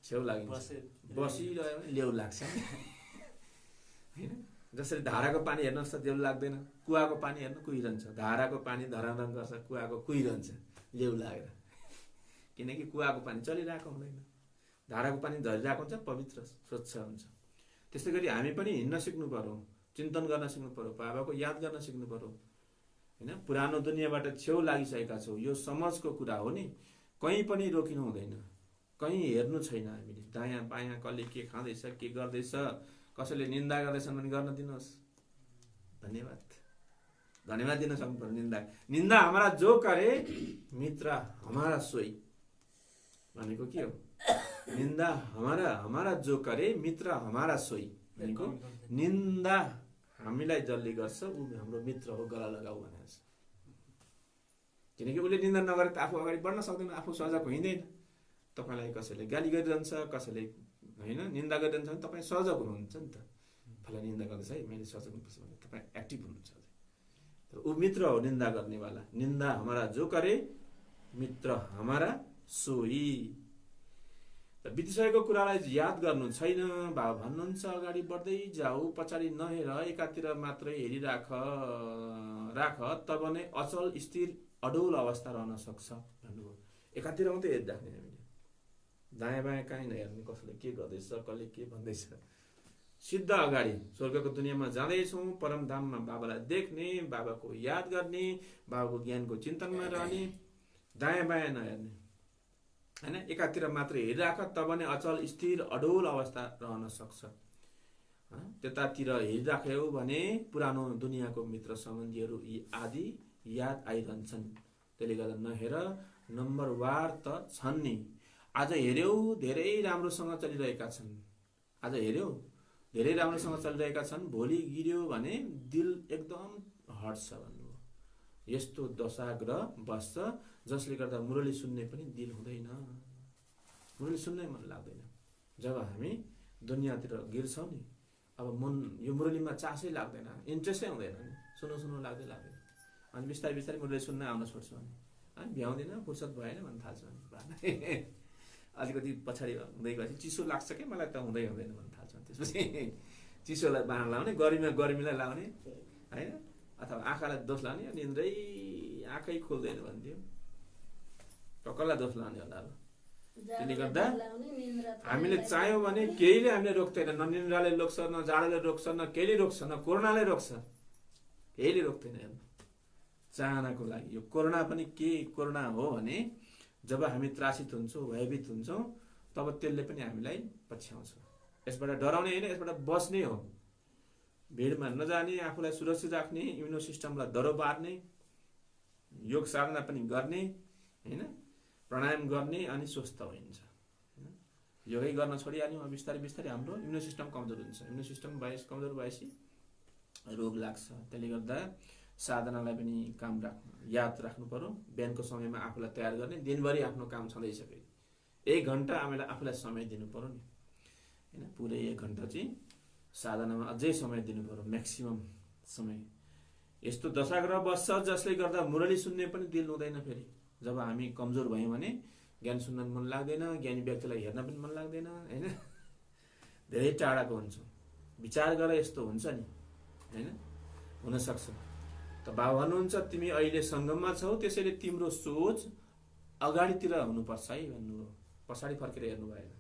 छेउ लागिन्छ, बसिरह्यो भने लेउ लाग्छ, होइन? जसरी धाराको पानी हेर्नुहोस् त लेउ लाग्दैन, कुवाको पानी हेर्नु कुहिरहन्छ। धाराको पानी धराधर गर्छ, कुवाको कुहिरहन्छ लेउ लागेर, किनकि कुवाको पानी चलिरहेको हुँदैन, धाराको पानी झरिरहेको हुन्छ, पवित्र स्वच्छ हुन्छ। त्यस्तै गरी हामी पनि हिँड्न सिक्नु पर्यो, चिन्तन गर्न सिक्नु पर्यो, बाबाको याद गर्न सिक्नु पर्यो, होइन? पुरानो दुनियाँबाट छेउ लागिसकेका छौँ, यो समाजको कुरा हो नि। कहीँ पनि रोकिनु हुँदैन, कहीँ हेर्नु छैन हामीले, दायाँ बायाँ कसले के खाँदैछ, के गर्दैछ, कसैले निन्दा गर्दैछन् भने गर्न दिनुहोस्, धन्यवाद दिन सक्नु पर्यो। निन्दा हमारा जो करे मित्र हमारा सोई भनेको के हो? निन्दा हमारा जो करे मित्र हमारा सोई भनेको निन्दा हामीलाई जसले गर्छ ऊ हाम्रो मित्र हो, गला लगाऊ भनेको छ। किनकि उसले निन्दा नगरे त आफू अगाडि बढ्न सक्दैन, आफू सजग हुँदैन। तपाईँलाई कसैले गाली गरिरहन्छ, कसैले होइन निन्दा गरिरहन्छ भने तपाईँ सजग हुनुहुन्छ नि त। फलाइ निन्दा गर्दैछ है, मैले सजग हुनुपर्छ भने तपाईँ एक्टिभ हुनुहुन्छ। तर ऊ मित्र हो निन्दा गर्नेवाला। निन्दा हमारा जो करे मित्र हमारा सोही। बितिसकेको कुरालाई याद गर्नु छैन। बाबा भन्नुहुन्छ अगाडि बढ्दै जाऊ, पछाडि नहेर, एकातिर मात्रै हेरिराख, तब नै अचल स्थिर अडोल अवस्था रहन सक्छ भन्नुभयो। एकातिर मात्रै हेरिराख्ने हामीले, दायाँ बायाँ कहीँ नहेर्ने, कसले के गर्दैछ, कसले के भन्दैछ। सिधा अगाडि स्वर्गको दुनियाँमा जाँदैछौँ, परमधाममा बाबालाई देख्ने, बाबाको याद गर्ने, बाबाको ज्ञानको चिन्तनमा रहने, दायाँ बायाँ नहेर्ने होइन। एकातिर मात्र हेरिराख, तब नै अचल स्थिर अडोल अवस्था रहन सक्छ। त्यतातिर हेरिराख्यौ भने पुरानो दुनियाँको मित्र सम्बन्धीहरू यी आदि याद आइरहन्छन्। त्यसले गर्दा नहेर, नम्बरवार त छन् नि। आज हेऱ्यौ धेरै राम्रोसँग चलिरहेका छन्, आज हेऱ्यौ धेरै राम्रोसँग चलिरहेका छन्, भोलि गिर्यो भने दिल एकदम हट्छ भन्नुभयो। यस्तो दशाग्रह बस्छ जसले गर्दा मुरली सुन्ने पनि दिल हुँदैन, मुरली सुन्नै मन लाग्दैन। जब हामी दुनियाँतिर गिर्छौँ नि, अब मन यो मुरलीमा चासै लाग्दैन, इन्ट्रेस्टै हुँदैन नि, सुन्नु लाग्दैन। अनि बिस्तारै बिस्तारै मुरली सुन्न आउन छोड्छु अनि भ्याउँदिन, फुर्सद भएन भन्न थाल्छु। अनि अलिकति पछाडि हुँदै गएपछि चिसो लाग्छ कि मलाई त हुँदैन भन्न थाल्छ। त्यसपछि चिसोलाई बाँड लाउने, गर्मीलाई लाउने होइन, अथवा आँखालाई दोष लाउने, निन्द्रै आँखै खोल्दैन भन्थ्यो। कसलाई दोष लाउने होला अब। त्यसले गर्दा हामीले चाह्यौँ भने केहीले हामीले रोक्दैन, न निन्द्राले रोक्छ, न जाडोले रोक्छ, न केहीले रोक्छ, न कोरोनाले रोक्छ, केहीले रोक्दैन। हेर्नु चाहनाको लागि यो कोरोना पनि के कोरोना हो भने जब हामी त्रासित हुन्छौँ, भयभीत हुन्छौँ, तब त्यसले पनि हामीलाई पछ्याउँछ। यसबाट डराउने होइन, यसबाट बस्ने हो। भिडमा नजाने, आफूलाई सुरक्षित राख्ने, इम्युनो सिस्टमलाई दह्रो पार्ने, योग साधना पनि गर्ने होइन, प्राणायाम गर्ने, अनि स्वस्थ हुन्छ। योगै गर्न छोडिहाल्यौँ, बिस्तारै बिस्तारै हाम्रो इम्युनो सिस्टम कमजोर हुन्छ। इम्युनो सिस्टम कमजोर भएपछि रोग लाग्छ। त्यसले गर्दा साधनालाई पनि काम याद राख्नु पर्यो। बिहानको समयमा आफूलाई तयार गर्ने, दिनभरि आफ्नो काम छँदैछ फेरि 1 घन्टा आफूलाई समय दिनु पर्यो नि होइन। पुरै 1 घन्टा चाहिँ साधनामा अझै समय दिनु पर्यो, म्याक्सिमम समय। यस्तो दशाग्रह बस्छ जसले गर्दा मुरली सुन्ने पनि दिल हुँदैन फेरि। जब हामी कमजोर भयौँ भने ज्ञान सुन्न मन लाग्दैन, ज्ञानी व्यक्तिलाई हेर्न पनि मन लाग्दैन होइन, धेरै टाढाको हुन्छौँ। विचार गरेर यस्तो हुन्छ नि होइन, हुनसक्छ। त बाबा भन्नुहुन्छ तिमी अहिले सङ्गममा छौ, त्यसैले तिम्रो सोच अगाडितिर हुनुपर्छ है भन्नुभयो। पछाडि फर्केर हेर्नु भएन,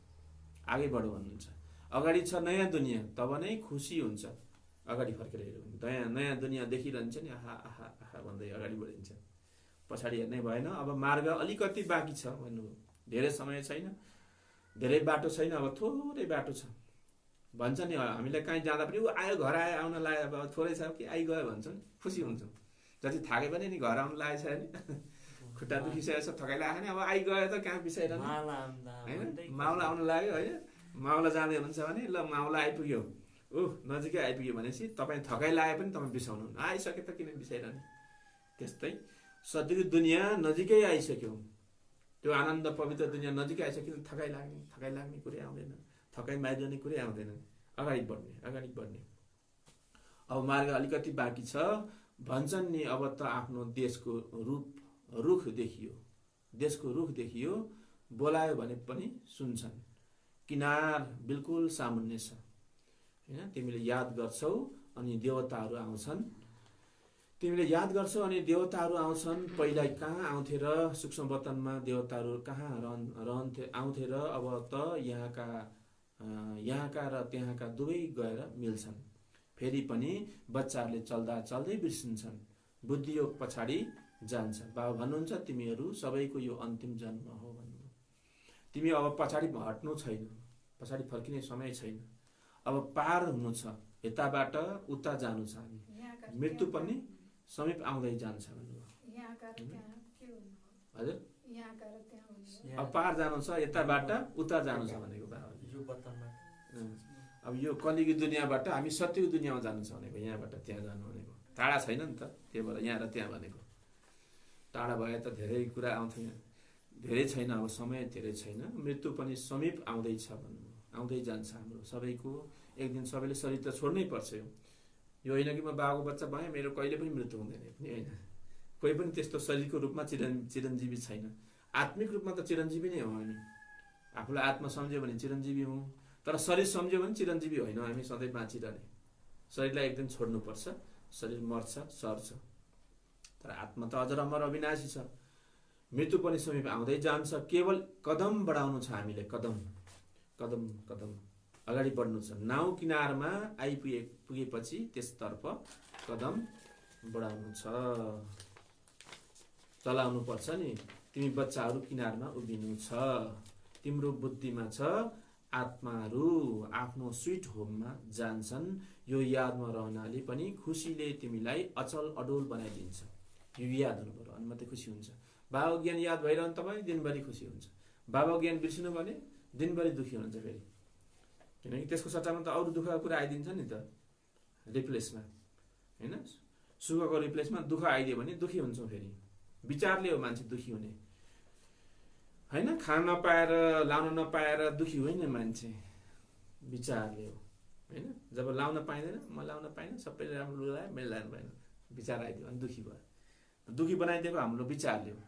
अगाडि बढो भन्नुहुन्छ। अगाडि छ नयाँ दुनियाँ, तब नै खुसी हुन्छ। अगाडि फर्केर हेऱ्यो भने नयाँ दुनियाँ देखिरहन्छ नि, आहा आहा आहा भन्दै अगाडि बढिन्छ। पछाडि हेर्नै भएन। अब मार्ग अलिकति बाँकी छ भन्नुभयो। धेरै समय छैन, धेरै बाटो छैन, अब थोरै बाटो छ भन्छ नि। हामीलाई कहीँ जाँदा पनि ऊ आयो, घर आयो, आउन लाग्यो, अब थोरै छ कि आइगयो भन्छ नि, खुसी हुन्छौँ। जति थाके पनि नि घर आउनु लागेको छ नि, खुट्टा दुखिसकेको छ, थकाइ लाग्यो नि, अब आइगयो त कहाँ बिसाइरहनु होइन। माउला आउनु लाग्यो होइन, माउला जाँदै हुनुहुन्छ भने ल माउला आइपुग्यो, नजिकै आइपुग्यो भनेपछि तपाईँ थकाइ लागे पनि तपाईँ बिसाउनु, आइसके त किन बिसाइरहने। त्यस्तै सदगुरु दुनियाँ नजिकै आइसक्यो, त्यो आनन्द पवित्र दुनियाँ नजिकै आइसक्यो। थकाइ लाग्ने कुरै आउँदैन, थकाइ मारिरहने कुरै आउँदैन। अगाडि बढ्ने। अब मार्ग अलिकति बाँकी छ भन्छन् नि। अब त आफ्नो देशको रुख देखियो, बोलायो भने पनि सुन्छन्। किनार बिल्कुल सामुन्ने छ होइन। तिमीले याद गर्छौ अनि देवताहरू आउँछन्। पहिला कहाँ आउँथे र सूक्ष्म वतनमा देवताहरू कहाँ आउँथे र अब त यहाँका र त्यहाँका दुवै गएर मिल्छन्। फेरि पनि बच्चाहरूले चल्दै बिर्सिन्छन्। बुद्धियोग पछाडि जान्छ। बाबा भन्नुहुन्छ तिमीहरू सबैको यो अन्तिम जन्म हो भन्नु। तिमी अब पछाडि हट्नु छैन, पछाडि फर्किने समय छैन। अब पार हुनु छ, यताबाट उता जानु छ। हामी मृत्यु पनि समीप आउँदै जान्छ भन्नुभयो। हजुर अब पार जानु छ, यताबाट उता जानु छ भनेको बाबाले। अब यो कलियुगी दुनियाँबाट हामी सत्यको दुनियाँमा जानु छ भनेको, यहाँबाट त्यहाँ जानु भनेको। टाढा छैन नि त, त्यही भएर यहाँ र त्यहाँ भनेको। टाढा भए त धेरै कुरा आउँथ्यो, धेरै छैन, अब समय धेरै छैन। मृत्यु पनि समीप आउँदैछ भन्नु, आउँदै जान्छ हाम्रो सबैको। एक दिन सबैले शरीर त छोड्नै पर्छ। यो होइन कि म बाबाको बच्चा भएँ, मेरो कहिले पनि मृत्यु हुँदैन पनि होइन। कोही पनि त्यस्तो शरीरको रूपमा चिरञ्जीवी छैन। आत्मिक रूपमा त चिरञ्जीवी नै हो हामी। आफूलाई आत्मा सम्झ्यो भने चिरञ्जीवी हौँ, तर शरीर सम्झ्यो भने चिरञ्जीवी होइन। हामी सधैँ बाँचिरहने। शरीरलाई एक दिन छोड्नुपर्छ, शरीर मर्छ, सर्छ, तर आत्मा त अजर अमर अविनाशी छ। मृत्यु पनि समीप आउँदै जान्छ। केवल कदम बढाउनु छ हामीले, कदम कदम कदम अगाडि बढ्नु छ। नाउ किनारमा पुगेपछि त्यसतर्फ कदम बढाउनु छ, चलाउनु पर्छ नि। तिमी बच्चाहरू किनारमा उभिनु छ, तिम्रो बुद्धिमा छ आत्माहरू आफ्नो स्विट होममा जान्छन्। यो यादमा रहनाले पनि खुसीले तिमीलाई अचल अडोल बनाइदिन्छ। यो याद हुनु पर्यो अनि मात्रै खुसी हुन्छ। बाबा ज्ञान याद भइरहनु तपाईँ दिनभरि खुसी हुन्छ। बाबा ज्ञान बिर्सिनु भने दिनभरि दुःखी हुनुहुन्छ फेरि, किनकि त्यसको सट्टामा त अरू दुःखको कुरा आइदिन्छ नि त रिप्लेसमा, होइन? सुखको रिप्लेसमा दुःख आइदियो भने दुःखी हुन्छौँ फेरि। विचारले हो मान्छे दुःखी हुने, होइन? खान नपाएर लाउन नपाएर दुःखी होइन मान्छे, विचारले हो, होइन? जब लाउन पाइँदैन, म लाउन पाइनँ, सबैले राम्रो लुगा लगायो, मैले लाउनु पाइनँ, विचार आइदियो अनि दुःखी भयो। दुःखी बनाइदिएको हाम्रो विचारले हो,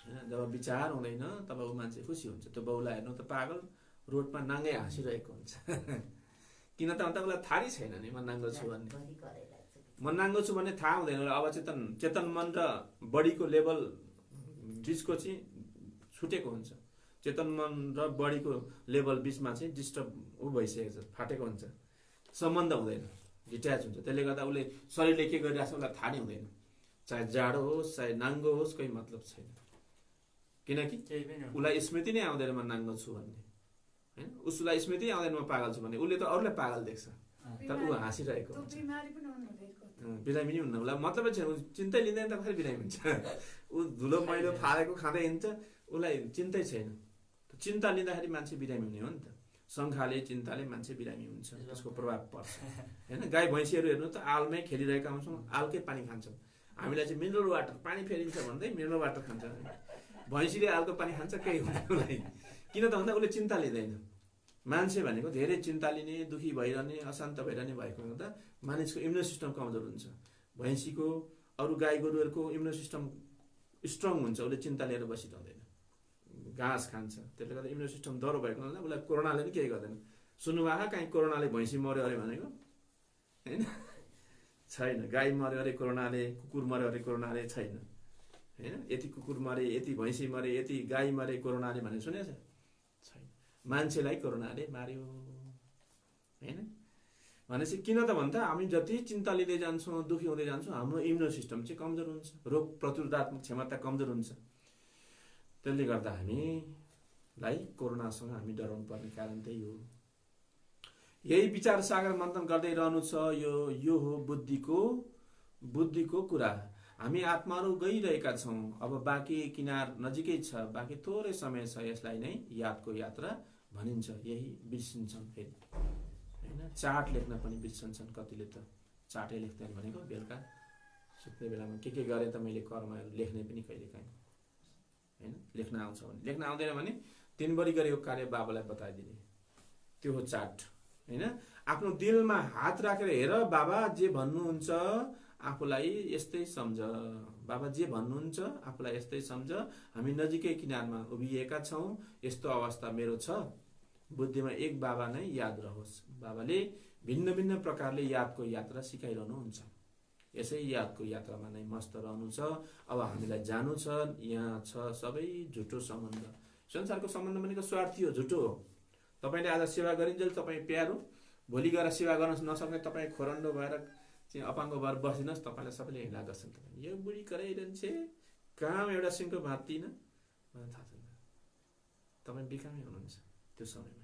होइन? जब विचार हुँदैन तब ऊ मान्छे खुसी हुन्छ। त्यो बाउलाई हेर्नु त पागल रोडमा नाङ्गै हाँसिरहेको हुन्छ किन त अन्त उसलाई थाहै छैन नि म नाङ्गो छु भन्ने। म नाङ्गो छु भन्ने थाहा हुँदैन। चेतन मन र बडीको लेभल बिचको चाहिँ छुटेको हुन्छ। चेतन मन र बडीको लेभल बिचमा चाहिँ डिस्टर्ब भइसकेको छ, फाटेको हुन्छ, सम्बन्ध हुँदैन, डिट्याच हुन्छ। त्यसले गर्दा उसले शरीरले के गरिरहेको छ उसलाई थाहा नै हुँदैन। चाहे जाडो होस् चाहे नाङ्गो होस् कोही मतलब छैन, किनकि उसलाई स्मृति नै आउँदैन म नाङ्गो छु भन्ने, होइन? उसलाई स्मृति आउँदैन म पागल छु भन्ने। उसले त अरूलाई पागल देख्छ तर ऊ हाँसिरहेको हुन्छ। बिरामी नै हुन्न, उसलाई मतलबै छैन, चिन्तै लिँदैन त कसरी बिरामी हुन्छ? ऊ धुलो मैलो फालेको खाँदै हिँड्छ, उसलाई चिन्तै छैन। चिन्ता लिँदाखेरि मान्छे बिरामी हुने हो नि त। शङ्खाले चिन्ताले मान्छे बिरामी हुन्छ, त्यसको प्रभाव पर्छ, होइन? गाई भैँसीहरू हेर्नु त आलमै खेलिरहेका हुन्छौँ, आलकै पानी खान्छौँ। हामीलाई चाहिँ मिनरल वाटर पानी फेरिन्छ भन्दै मिनरल वाटर खान्छ। भैँसीले आलको पानी खान्छ, केही हुँदैन उसलाई। किन त भन्दा उसले चिन्ता लिँदैन। मान्छे भनेको धेरै चिन्ता लिने, दुःखी भइरहने, अशान्त भइरहने भएको हुँदा मानिसको इम्युन सिस्टम कमजोर हुन्छ। भैँसीको अरू गाई गोरुहरूको इम्युन सिस्टम स्ट्रङ हुन्छ, उसले चिन्ता लिएर बसिरहँदैन, घाँस खान्छ। त्यसले गर्दा इम्युन सिस्टम डह्रो भएको हुनाले उसलाई कोरोनाले पनि केही गर्दैन। सुन्नुभएको कहीँ कोरोनाले भैँसी मऱ्यो अरे भनेको, होइन? छैन। गाई मऱ्यो अरे कोरोनाले, कुकुर मऱ्यो अरे कोरोनाले, छैन, होइन? यति कुकुर मरे, यति भैँसी मरे, यति गाई मरे कोरोनाले भने सुनेछ? छैन। मान्छेलाई कोरोनाले मार्यो, होइन? भनेपछि किन त भन्दा हामी जति चिन्ता लिँदै जान्छौँ, दुःखी हुँदै जान्छौँ, हाम्रो इम्युन सिस्टम चाहिँ कमजोर हुन्छ, रोग प्रतिरोधात्मक क्षमता कमजोर हुन्छ। त्यसले गर्दा हामीलाई कोरोनासँग हामी डराउनु पर्ने कारण त्यही हो। यही विचार सागर मन्थन गर्दै रहनु छ। यो हो बुद्धिको कुरा। हामी आत्माहरू गइरहेका छौँ। अब बाँकी किनार नजिकै छ, बाँकी थोरै समय छ। यसलाई नै यादको यात्रा भनिन्छ। यही बिर्सिन्छन् फेरि, होइन? चार्ट लेख्न पनि बिर्सन्छन् कतिले त। चार्टै लेख्दैन भनेको बेलुका सुत्ने बेलामा के गरेँ त मैले कर्महरू लेख्ने पनि कहिलेकाहीँ, होइन? लेख्न आउँछ भने, लेख्न आउँदैन भने दिनभरि गरेको कार्य बाबालाई बताइदिने, त्यो हो चार्ट, होइन? आफ्नो दिलमा हात राखेर हेर, बाबा जे भन्नुहुन्छ आफूलाई यस्तै सम्झ, बाबा जे भन्नुहुन्छ आफूलाई यस्तै सम्झ। हामी नजिकै किनारमा उभिएका छौँ, यस्तो अवस्था मेरो छ। बुद्धिमा एक बाबा नै याद रहोस्। बाबाले भिन्न भिन्न प्रकारले यादको यात्रा सिकाइरहनुहुन्छ। यसै यादको यात्रामा नै मस्त रहनु छ। अब हामीलाई जानु छ। यहाँ छ सबै झुटो सम्बन्ध। संसारको सम्बन्ध भनेको स्वार्थी हो, झुटो हो। तपाईँले आज सेवा गरिन्जेल तपाईँ प्यारो, भोलि गएर सेवा गर्न नसक्ने तपाईँ खोरन्डो भएर चाहिँ अपाङ्ग भएर बसिदिनुहोस्, तपाईँलाई सबैले हिँडा गर्छन्। यो बुढी कराइरहन्छे, काम एउटा सिङको भाँच्दिनँ मलाई थाहा छैन। तपाईँ बिकामै हुनुहुन्छ त्यो समयमा।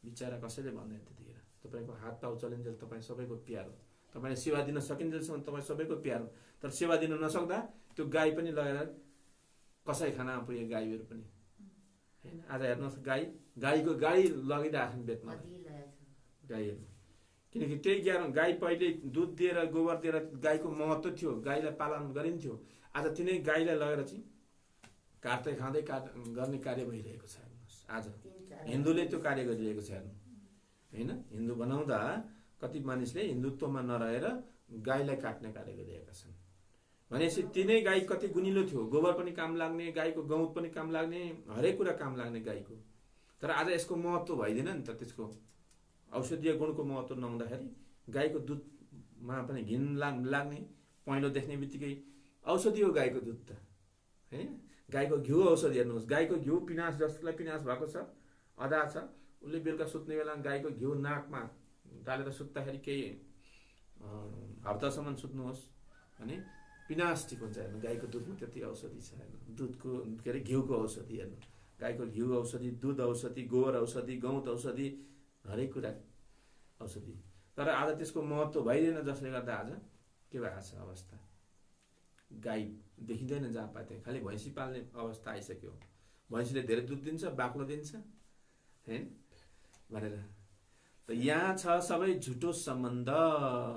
बिचरा कसैले भन्दैन त्यतिखेर। तपाईँको हात पाउ चलिन्जेल तपाईँ सबैको प्यारो, तपाईँले सेवा दिन सकिन्जेलसम्म तपाईँ सबैको प्यारो। तर सेवा दिन नसक्दा त्यो गाई पनि लगेर कसै खाना पुगे, गाईहरू पनि, होइन? आज हेर्नुहोस् गाई लगिरहेछन् बेतमा गाईहरू, किनकि त्यही ज्ञान। गाई पहिले दुध दिएर गोबर दिएर गाईको महत्त्व थियो, गाईलाई पालन गरिन्थ्यो। आज तिनै गाईलाई लगेर चाहिँ काट्दै खाँदै गर्ने कार्य भइरहेको छ। हेर्नुहोस् आज हिन्दूले त्यो कार्य गरिरहेको छ, हेर्नु, होइन? हिन्दू बनाउँदा कति मानिसले हिन्दुत्वमा नरहेर गाईलाई काट्ने कार्य गरिरहेका छन्। भनेपछि तिनै गाई कति गुनिलो थियो, गोबर पनि काम लाग्ने, गाईको गहुँत पनि काम लाग्ने, हरेक कुरा काम लाग्ने गाईको। तर आज यसको महत्त्व भइदिएन नि त। त्यसको औषधीय गुणको महत्त्व नहुँदाखेरि गाईको दुधमा पनि घिन लाग्ने, पहेँलो देख्ने बित्तिकै औषधि हो गाईको दुध त, होइन? गाईको घिउ औषधि हेर्नुहोस्, गाईको घिउ पिनास जसलाई पिनास भएको छ, अदा छ, उसले बेलुका सुत्ने बेला गाईको घिउ नाकमा डालेर सुत्दाखेरि केही हप्तासम्म सुत्नुहोस् भने पिनास ठिक हुन्छ। हेर्नु गाईको दुधमा त्यति औषधि छ, हेर्नु दुधको के अरे घिउको औषधि, हेर्नु गाईको घिउ औषधि, दुध औषधि, गोबर औषधि, गौत औषधि, हरेक कुरा औषधि। तर आज त्यसको महत्त्व भइदिएन, जसले गर्दा आज के भएको छ अवस्था, गाई देखिँदैन जहाँ पाए त्यहाँ, खालि भैँसी पाल्ने अवस्था आइसक्यो। भैँसीले धेरै दुध दिन्छ, बाक्लो दिन्छ हैन भनेर। त यहाँ छ सबै झुटो सम्बन्ध।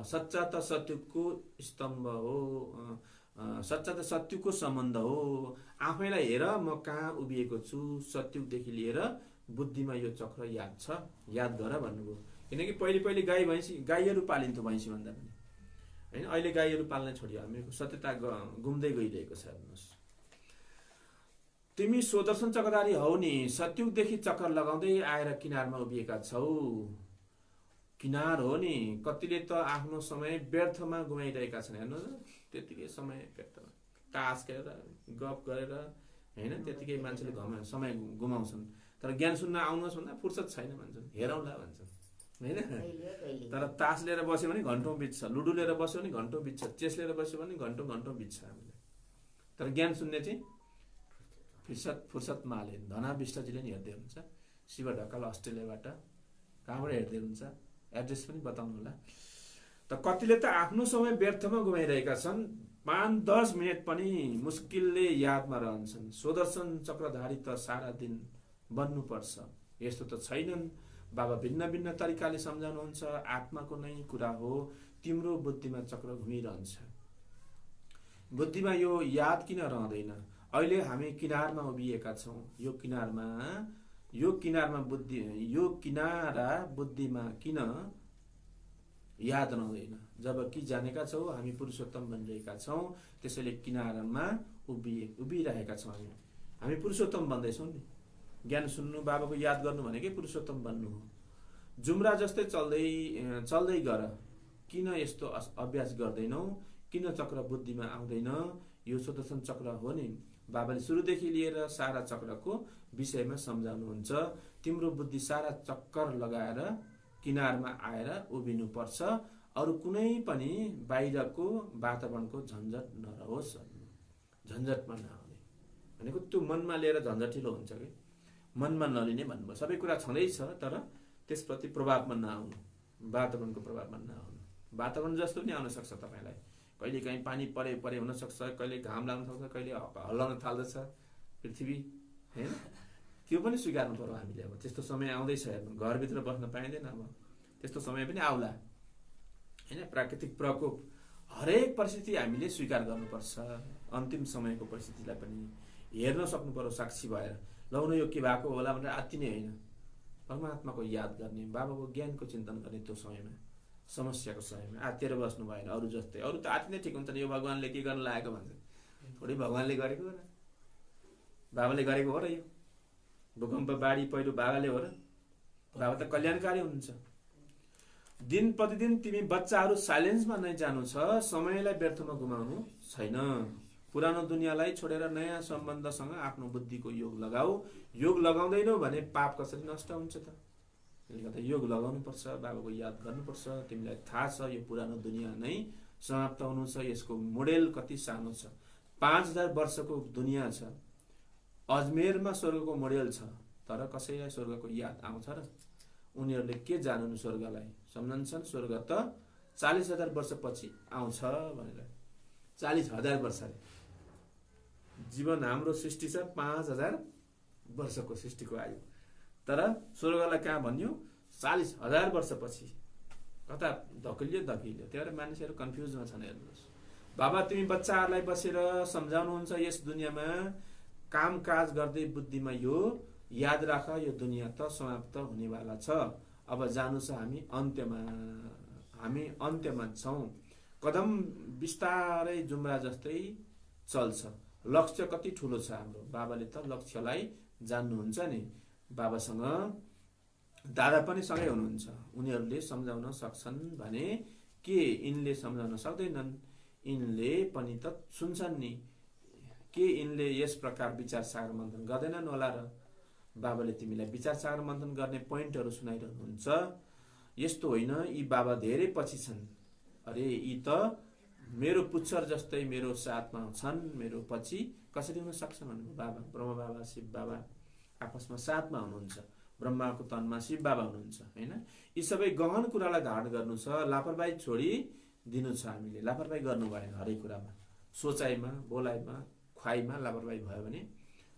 सच्चा त सत्यको स्तम्भ हो, सच्चा त सत्यको सम्बन्ध हो। आफैलाई हेर म कहाँ उभिएको छु, सत्युगदेखि लिएर बुद्धिमा यो चक्र याद छ, याद गर भन्नुभयो। किनकि पहिले गाईहरू पालिन्थ्यो भैँसी भन्दा पनि हैन। अहिले गाईहरू पाल्न छोडियो, हामीको सत्यता गुम्दै गइरहेको छ। हेर्नुहोस्, तिमी स्वदर्शन चक्रधारी हौ नि, सत्युगदेखि चक्कर लगाउँदै आएर किनारमा उभिएका छौ। किनार हो नि, कतिले त आफ्नो समय व्यर्थमा गुमाइरहेका छन्। हेर्नुहोस्, त्यतिकै समय व्यर्थमा तास खेलेर गफ गरेर हैन, त्यतिकै मान्छेले समय गुमाउँछन्। तर ज्ञान सुन्न आउनुहोस् भन्दा फुर्सद छैन भन्छन्, हेरौँला भन्छन् हैन। तर तास लिएर बस्यो भने घन्टौँ बित्छ, लुडो लिएर बस्यो भने घन्टौँ बित्छ, चेस लिएर बस्यो भने घन्टौँ बित्छ हामीलाई। तर ज्ञान सुन्ने चाहिँ फुर्सद माले धनाविष्टजीले नि हेर्दै हुनुहुन्छ, शिव ढकाल अस्ट्रेलियाबाट, कहाँबाट हेर्दै हुनुहुन्छ, एड्रेस पनि बताउनु होला। त कतिले त आफ्नो समय व्यर्थमा गुमाइरहेका छन्, 5-10 मिनट पनि मुस्किलले यादमा रहन्छन्। स्वदर्शन चक्रधारी त सारा दिन बन्नुपर्छ, यस्तो त छैनन्। बाबा भिन्न भिन्न तरिकाले सम्झाउनुहुन्छ, आत्माको नै कुरा हो, तिम्रो बुद्धिमा चक्र घुमिरहन्छ। बुद्धिमा यो याद किन रहँदैन? अहिले हामी किनारमा उभिएका छौँ, यो किनारा बुद्धिमा किन याद रहँदैन? जबकि जानेका छौँ हामी पुरुषोत्तम बनिरहेका छौँ, त्यसैले किनारमा उभिरहेका छौँ। हामी पुरुषोत्तम बन्दैछौँ नि। ज्ञान सुन्नु, बाबाको याद गर्नु भनेकै पुरुषोत्तम बन्नु हो। जुम्रा जस्तै चल्दै गर, किन यस्तो अभ्यास गर्दैनौ? किन चक्र बुद्धिमा आउँदैन? यो स्वदर्शन चक्र हो नि। बाबाले सुरुदेखि लिएर सारा चक्रको विषयमा सम्झाउनुहुन्छ। तिम्रो बुद्धि सारा चक्कर लगाएर किनारमा आएर उभिनुपर्छ, अरू कुनै पनि बाहिरको वातावरणको झन्झट नरहोस्, झन्झटमा नआउने भनेको त्यो मनमा लिएर झन्झटिलो हुन्छ कि मनमा नलिने भन्नुभयो। सबै कुरा छँदैछ, तर त्यसप्रति प्रभावमा नआउनु, वातावरणको प्रभावमा नआउनु। वातावरण जस्तो पनि आउन सक्छ तपाईँलाई, कहिले काहीँ पानी परे हुन सक्छ, कहिले घाम लाग्न सक्छ, कहिले हल्लाउन थाल्दछ पृथ्वी हैन। त्यो पनि स्वीकार्नु पर्यो हामीले। अब त्यस्तो समय आउँदैछ, हेर्नु घरभित्र बस्न पाइँदैन, अब त्यस्तो समय पनि आउला हैन। प्राकृतिक प्रकोप, हरेक परिस्थिति हामीले स्वीकार गर्नुपर्छ। अन्तिम समयको परिस्थितिलाई पनि हेर्न सक्नु पर्यो साक्षी भएर। लौन यो के भएको होला भनेर आत्तिने होइन, परमात्माको याद गर्ने, बाबाको ज्ञानको चिन्तन गर्ने। त्यो समयमा, समस्याको समयमा आत्तिएर बस्नु भएन। अरू जस्तै, अरू त आत्तिनै ठिक हुन्छ नि, यो भगवान्ले के गर्न लागेको भन्छ, थोरै भगवान्ले गरेको हो र, बाबाले गरेको हो र, यो भूकम्प बाढी पहिरो बाबाले हो र। बाबा त कल्याणकारी हुनुहुन्छ। दिन प्रतिदिन तिमी बच्चाहरू साइलेन्समा नै जानु छ, समयलाई व्यर्थमा गुमाउनु छैन। पुरानो दुनियाँलाई छोडेर नयाँ सम्बन्धसँग आफ्नो बुद्धिको योग लगाऊ। योग लगाउँदैनौ भने पाप कसरी नष्ट हुन्छ त? त्यसले गर्दा योग लगाउनु पर्छ, बाबाको याद गर्नुपर्छ। तिमीलाई थाहा छ यो पुरानो दुनियाँ नै समाप्त हुनु छ, यसको मोडेल कति सानो छ। 5000 वर्षको दुनियाँ छ। अजमेरमा स्वर्गको मोडेल छ, तर कसैलाई स्वर्गको याद आउँछ र? उनीहरूले के जानुन् स्वर्गलाई? सम्झन्छन् स्वर्ग त 40,000 वर्षपछि आउँछ भनेर। 40,000 वर्ष रे जीवन। हाम्रो सृष्टि छ 5,000 वर्षको सृष्टिको आयु, तर स्वर्गलाई कहाँ भन्यो? 40,000 वर्षपछि। कता धकिल्यो। त्यही भएर मानिसहरू कन्फ्युजमा छन्। हेर्नुहोस्, बाबा तिमी बच्चाहरूलाई बसेर सम्झाउनुहुन्छ, यस दुनियाँमा कामकाज गर्दै बुद्धिमा यो याद राख, यो दुनियाँ त समाप्त हुनेवाला छ। अब जानु छ हामी अन्त्यमा छौँ। कदम बिस्तारै जुम्रा जस्तै चल्छ। लक्ष्य कति ठुलो छ हाम्रो। बाबाले त लक्ष्यलाई जान्नुहुन्छ नि। बाबासँग दादा पनि सँगै हुनुहुन्छ, उनीहरूले सम्झाउन सक्छन् भने के यिनले सम्झाउन सक्दैनन्? यिनले पनि त सुन्छन् नि। के यिनले यस प्रकार विचार सागर मन्थन गर्दैनन् होला र बाबाले तिमीलाई विचार सागर मन्थन गर्ने पोइन्टहरू सुनाइरहनुहुन्छ। यस्तो होइन, यी बाबा धेरै पछि छन्। अरे यी त मेरो पुच्छर जस्तै मेरो साथमा छन्, मेरो पछि कसरी हुन सक्छन् भन्नु बाबा, ब्रह्म बाबा शिव बाबा आपसमा साथमा हुनुहुन्छ। ब्रह्माको तनमा शिव बाबा हुनुहुन्छ हैन। यी सबै गहन कुरालाई धारण गर्नु छ, लापरवाही छोडी दिनु छ। हामीले लापरवाही गर्नु भएन, हरेक कुरामा, सोचाइमा, बोलाइमा, खुवाइमा लापरवाही भयो भने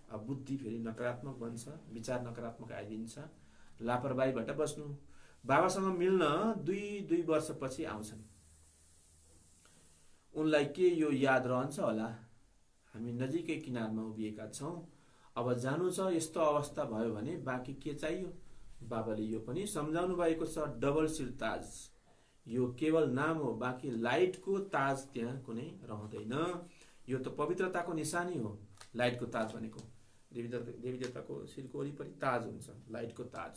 अब बुद्धि फेरि नकारात्मक बन्छ, विचार नकारात्मक आइदिन्छ। लापरवाहीबाट बस्नु। बाबासँग मिल्न 2 वर्षपछि आउँछन्। उनलाई के यो याद रहन्छ होला, हामी नजिकै किनारमा उभिएका छौँ, अब जानु छ, यस्तो अवस्था भयो भने बाँकी के चाहियो? बाबाले यो पनि सम्झाउनु भएको छ, डबल शिर ताज यो केवल नाम हो, बाँकी लाइटको ताज त्यहाँ कुनै रहँदैन। यो त पवित्रताको निशानी हो, लाइटको ताज भनेको। देवी देवताको शिरको वरिपरि ताज हुन्छ, लाइटको ताज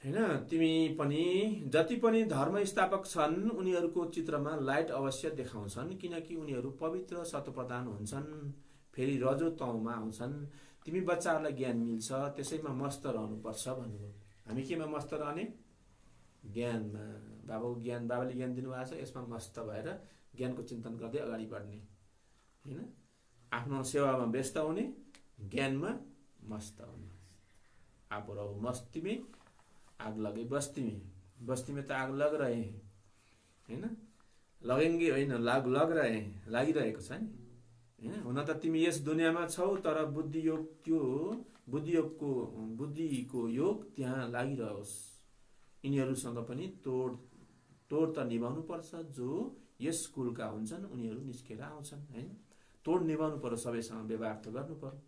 हैन। तिमी पनि जति पनि धर्म स्थापक छन् उनीहरूको चित्रमा लाइट अवश्य देखाउँछन्, किनकि उनीहरू पवित्र सत्प्रधान हुन्छन्, फेरि रजो तौमा आउँछन्। तिमी बच्चाहरूलाई ज्ञान मिल्छ, त्यसैमा मस्त रहनुपर्छ भन्नुभयो। हामी केमा मस्त रहने? ज्ञानमा। बाबाको ज्ञान, बाबाले ज्ञान दिनुभएको छ, यसमा मस्त भएर ज्ञानको चिन्तन गर्दै अगाडि बढ्ने हैन। आफ्नो सेवामा व्यस्त हुने, ज्ञानमा मस्त हुने। आप रहो मस्ती में, आग लगे बस्ती में। बस्ती में तो आग लग रहे हैं हैन, लगेंगे होइन, लग रहे हैं, लागिरहेको छ नि हैन। हुन त तिमी यस दुनियाँमा छौ, तर बुद्धिको योग त्यहाँ लागिरहोस्। यिनीहरूसँग पनि तोड त निभाउनु पर्छ। जो यस कुलका हुन्छन् उनीहरू निस्केर आउँछन् हैन। तोड निभाउनु पर्यो, सबैसँग व्यवहार त गर्नु पर्यो,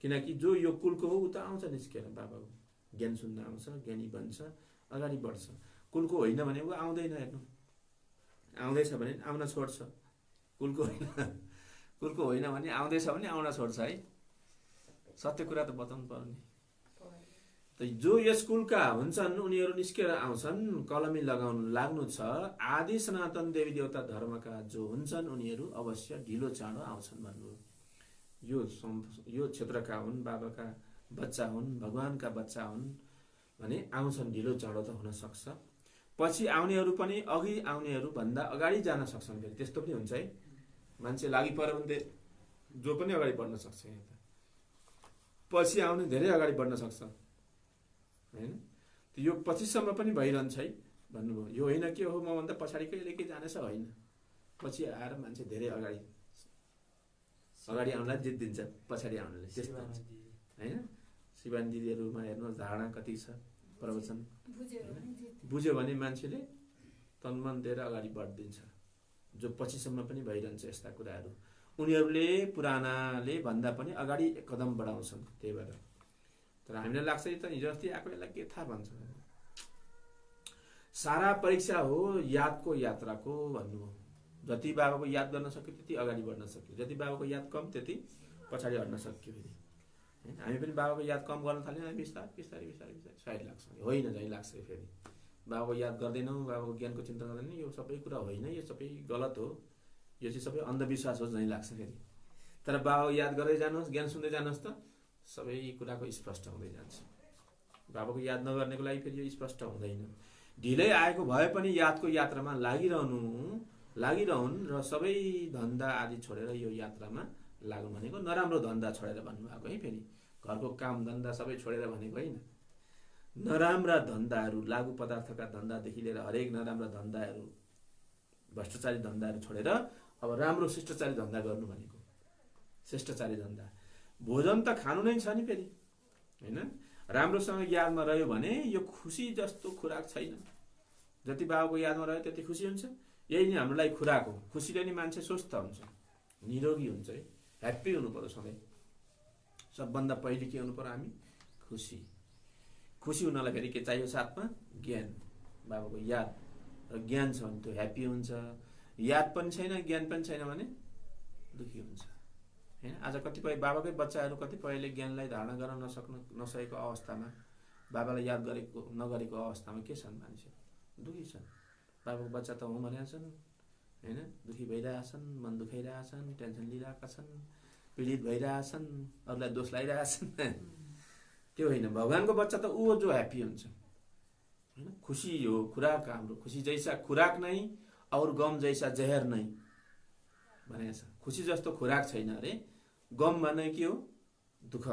किनकि जो यो कुलको हो उ त आउँछ निस्केर, बाबाको ज्ञान सुन्न आउँछ, ज्ञानी बन्छ, अगाडि बढ्छ। कुलको होइन भने ऊ आउँदैन। हेर्नु, आउँदैछ भने आउन छोड्छ। कुलको होइन भने आउँदैछ भने आउन छोड्छ है। सत्य कुरा त बताउनु पर्यो नि। त जो यस कुलका हुन्छन् उनीहरू निस्केर आउँछन्, कलमी लगाउनु लाग्नु छ। आदि सनातन देवी देवता धर्मका जो हुन्छन् उनीहरू अवश्य ढिलो चाँडो आउँछन् भन्नु। यो क्षेत्रका हुन्, बाबाका बच्चा हुन्, भगवानका बच्चा हुन् भने आउँछन्, ढिलो चाँडो त हुन सक्छ। पछि आउनेहरू पनि अघि आउनेहरू भन्दा अगाडि जान सक्छन्। फेरि त्यस्तो पनि हुन्छ है, मान्छे लागि पर्यो भने जो पनि अगाडि बढ्न सक्छ। यहाँ त पछि आउने धेरै अगाडि बढ्न सक्छ हैन। यो पछिसम्म पनि भइरहन्छ है भन्नुभयो। यो होइन के हो मभन्दा पछाडि कहिले के जानेछ, होइन। पछि आएर मान्छे धेरै अगाडि आउनलाई जित दिन्छ, पछाडि आउनलाई त्यस्तो हैन। शिवानी दिदीहरूमा हेर्नुहोस्, धारणा कति छ, प्रवचन बुझ्यो भने मान्छेले तन मन दिएर अगाडि बढिदिन्छ। जो पछिसम्म पनि भइरहन्छ यस्ता कुराहरू, उनीहरूले पुरानाले भन्दा पनि अगाडि कदम बढाउँछन्। त्यही भएर तर हामीलाई लाग्छ त हिजो अस्ति आएको बेला के थाहा भन्छ। सारा परीक्षा हो यादको यात्राको भन्नुभयो। जति बाबाको याद गर्न सक्यो त्यति अगाडि बढ्न सक्यो, जति बाबाको याद कम त्यति पछाडि हट्न सक्यो। फेरि हामी पनि बाबाको याद कम गर्न थाल्यौँ, हामी बिस्तारै साइड लाग्छ, होइन झै लाग्छ। फेरि बाबाको याद गर्दैनौँ, बाबाको ज्ञानको चिन्ता गर्दैनौँ, यो सबै कुरा होइन, यो सबै गलत हो, यो चाहिँ सबै अन्धविश्वास हो झै लाग्छ। फेरि तर बाबाको याद गर्दै जानुहोस्, ज्ञान सुन्दै जानुहोस् त सबै कुराको स्पष्ट हुँदै जान्छ। बाबाको याद नगर्नेको लागि फेरि यो स्पष्ट हुँदैन। ढिलै आएको भए पनि यादको यात्रामा लागिरहन् र सबै धन्दा आदि छोडेर यो यात्रामा लागु भनेको नराम्रो धन्दा छोडेर भन्नुभएको है। फेरि घरको काम धन्दा सबै छोडेर भनेको होइन। नराम्रा धन्दाहरू, लागु पदार्थका धन्दादेखि लिएर हरेक नराम्रा धन्दाहरू, भ्रष्टाचारी धन्दाहरू छोडेर अब राम्रो शिष्टाचारी धन्दा गर्नु भनेको। शिष्टाचारी धन्दा भोजन त खानु नै छ नि फेरि हैन। राम्रोसँग यादमा रह्यो भने यो खुसी जस्तो खुराक छैन। जति बाबाको यादमा रह्यो त्यति खुसी हुन्छ। यही नै हाम्रो लागि खुराक हो। खुसीले नि मान्छे स्वस्थ हुन्छ, निरोगी हुन्छ है। ह्याप्पी हुनु पर्यो सधैँ। सबभन्दा पहिले के हुनु पर्यो? हामी खुसी हुनलाई फेरि के चाहियो? साथमा ज्ञान, बाबाको याद र ज्ञान छ भने त्यो ह्याप्पी हुन्छ। याद पनि छैन, ज्ञान पनि छैन भने दुखी हुन्छ हैन। आज कतिपय बाबाकै बच्चाहरू कतिपयले ज्ञानलाई धारणा गर्न नसकेको अवस्थामा, बाबालाई याद नगरेको अवस्थामा के छन्? मान्छे दुखी छन्। बाबाको बच्चा त हुँ भनेका छन् होइन, दुःखी भइरहेछन्, मन दुखाइरहेछन्, टेन्सन लिइरहेका छन्, पीडित भइरहेछन्, अरूलाई दोष लगाइरहेछन्। त्यो होइन, भगवानको बच्चा त ऊ जो ह्याप्पी हुन्छ होइन। खुसी हो खुराक हाम्रो, खुसी जैसा खुराक नै और गम जैसा जहर नै भनेको छ। खुसी जस्तो खुराक छैन अरे, गम भने के हो? दुःख,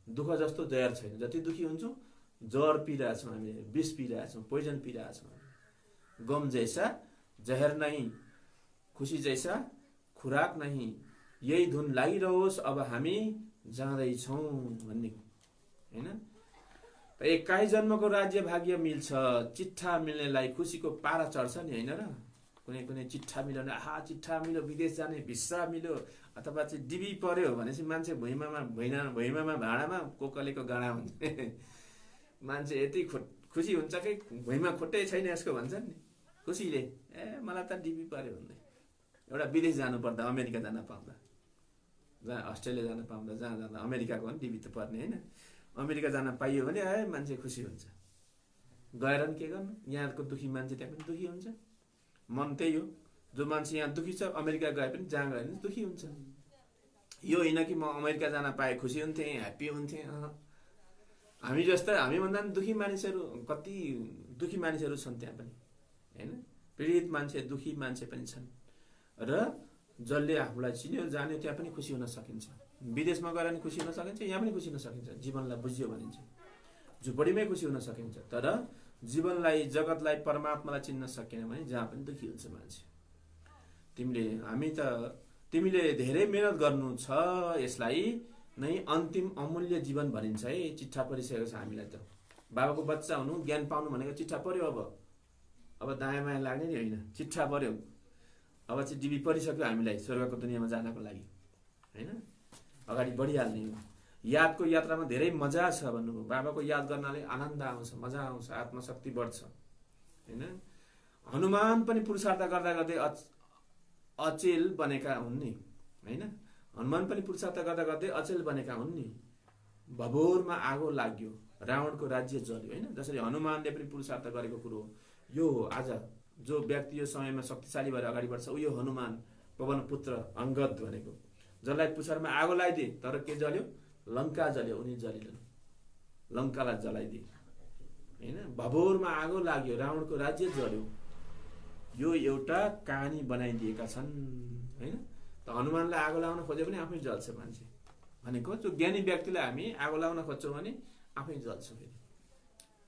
दुःख जस्तो जहर छैन। जति दुःखी हुन्छौँ, जहर पिइरहेछौँ हामीले, विष पिइरहेछौँ, पोइजन पिइरहेछौँ। गम जैसा जहर नै, खुसी जैसा खुराक नहीं, यही धुन लागिरहोस् अब हामी जाँदैछौँ भन्ने होइन। त 21 जन्मको राज्य भाग्य मिल्छ, चिट्ठा मिल्नेलाई खुसीको पारा चढ्छ नि होइन र। कुनै कुनै चिट्ठा मिल्यो भने आहा चिट्ठा मिल्यो, विदेश जाने भिसा मिल्यो, अथवा चाहिँ डिबी पर्यो भनेपछि मान्छे भुइँमा भाँडामा कोकलेको गाडा हुन्छ। मान्छे यति खुसी हुन्छ कि भुइँमा खुट्टै छैन यसको भन्छन् नि खुसीले, मलाई त डिबी पर्यो भन्दै। एउटा विदेश जानु पर्दा, अमेरिका जान पाउँदा, जहाँ अस्ट्रेलिया जान पाउँदा, जहाँ जाँदा अमेरिकाको पनि डिबी त पर्ने होइन। अमेरिका जान पाइयो भने मान्छे खुसी हुन्छ। गएर नि के गर्नु, यहाँको दुखी मान्छे त्यहाँ पनि दुखी हुन्छ। मन त्यही हो, जो मान्छे यहाँ दुखी छ अमेरिका गए पनि जहाँ गए पनि दुखी हुन्छ। यो होइन कि म अमेरिका जान पाएँ खुसी हुन्थेँ, ह्याप्पी हुन्थेँ। हामी जस्तै, हामीभन्दा पनि दुखी मानिसहरू, कति दुखी मानिसहरू छन् त्यहाँ पनि होइन। पीडित मान्छे, दुखी मान्छे पनि छन्। र जसले आफूलाई चिन्यो जान्यो त्यहाँ पनि खुसी हुन सकिन्छ। विदेशमा गएर पनि खुसी हुन सकिन्छ, यहाँ पनि खुसी हुन सकिन्छ। जीवनलाई बुझ्यो भने चाहिँ झुपडीमै खुसी हुन सकिन्छ। तर जीवनलाई, जगतलाई, परमात्मालाई चिन्न सकेन भने जहाँ पनि दुखी हुन्छ मान्छे। तिमीले धेरै मेहनत गर्नु छ, यसलाई नै अन्तिम अमूल्य जीवन भनिन्छ है। चिट्ठा परिसकेको छ हामीलाई त। बाबाको बच्चा हुनु, ज्ञान पाउनु भनेको चिट्ठा पर्यो। अब दायाँ माया लाग्ने नि होइन, चिट्ठा पर्यो। अब चाहिँ डिबी परिसक्यो हामीलाई स्वर्गको दुनियाँमा जानको लागि होइन। अगाडि बढिहाल्ने हो। यादको यात्रामा धेरै मजा छ भन्नुभयो। बाबाको याद गर्नाले आनन्द आउँछ, मजा आउँछ, आत्मशक्ति बढ्छ होइन। हनुमान पनि पुरुषार्थ गर्दा गर्दै अचेल बनेका हुन् नि होइन। हनुमान पनि पुरुषार्थ गर्दा गर्दै अचेल बनेका हुन् नि। भभोरमा आगो लाग्यो, रावणको राज्य जल्यो होइन। जसरी हनुमानले पनि पुरुषार्थ गरेको कुरो हो यो। हो आज जो व्यक्ति यो समयमा शक्तिशाली भएर अगाडि बढ्छ ऊ यो हनुमान, पवन पुत्र अंगद भनेको, जसलाई पुछारमा आगो लगाइदिए तर के जल्यो? लङ्का जल्यो। उनी जलिलन, लङ्कालाई जलाइदिए होइन। भभोरमा आगो लाग्यो, रावणको राज्य जल्यो। यो एउटा कहानी बनाइदिएका छन् होइन। त हनुमानलाई आगो लगाउन खोज्यो भने आफै जल्छ मान्छे भनेको। जो ज्ञानी व्यक्तिलाई हामी आगो लगाउन खोज्छौँ भने आफै जल्छ फेरि।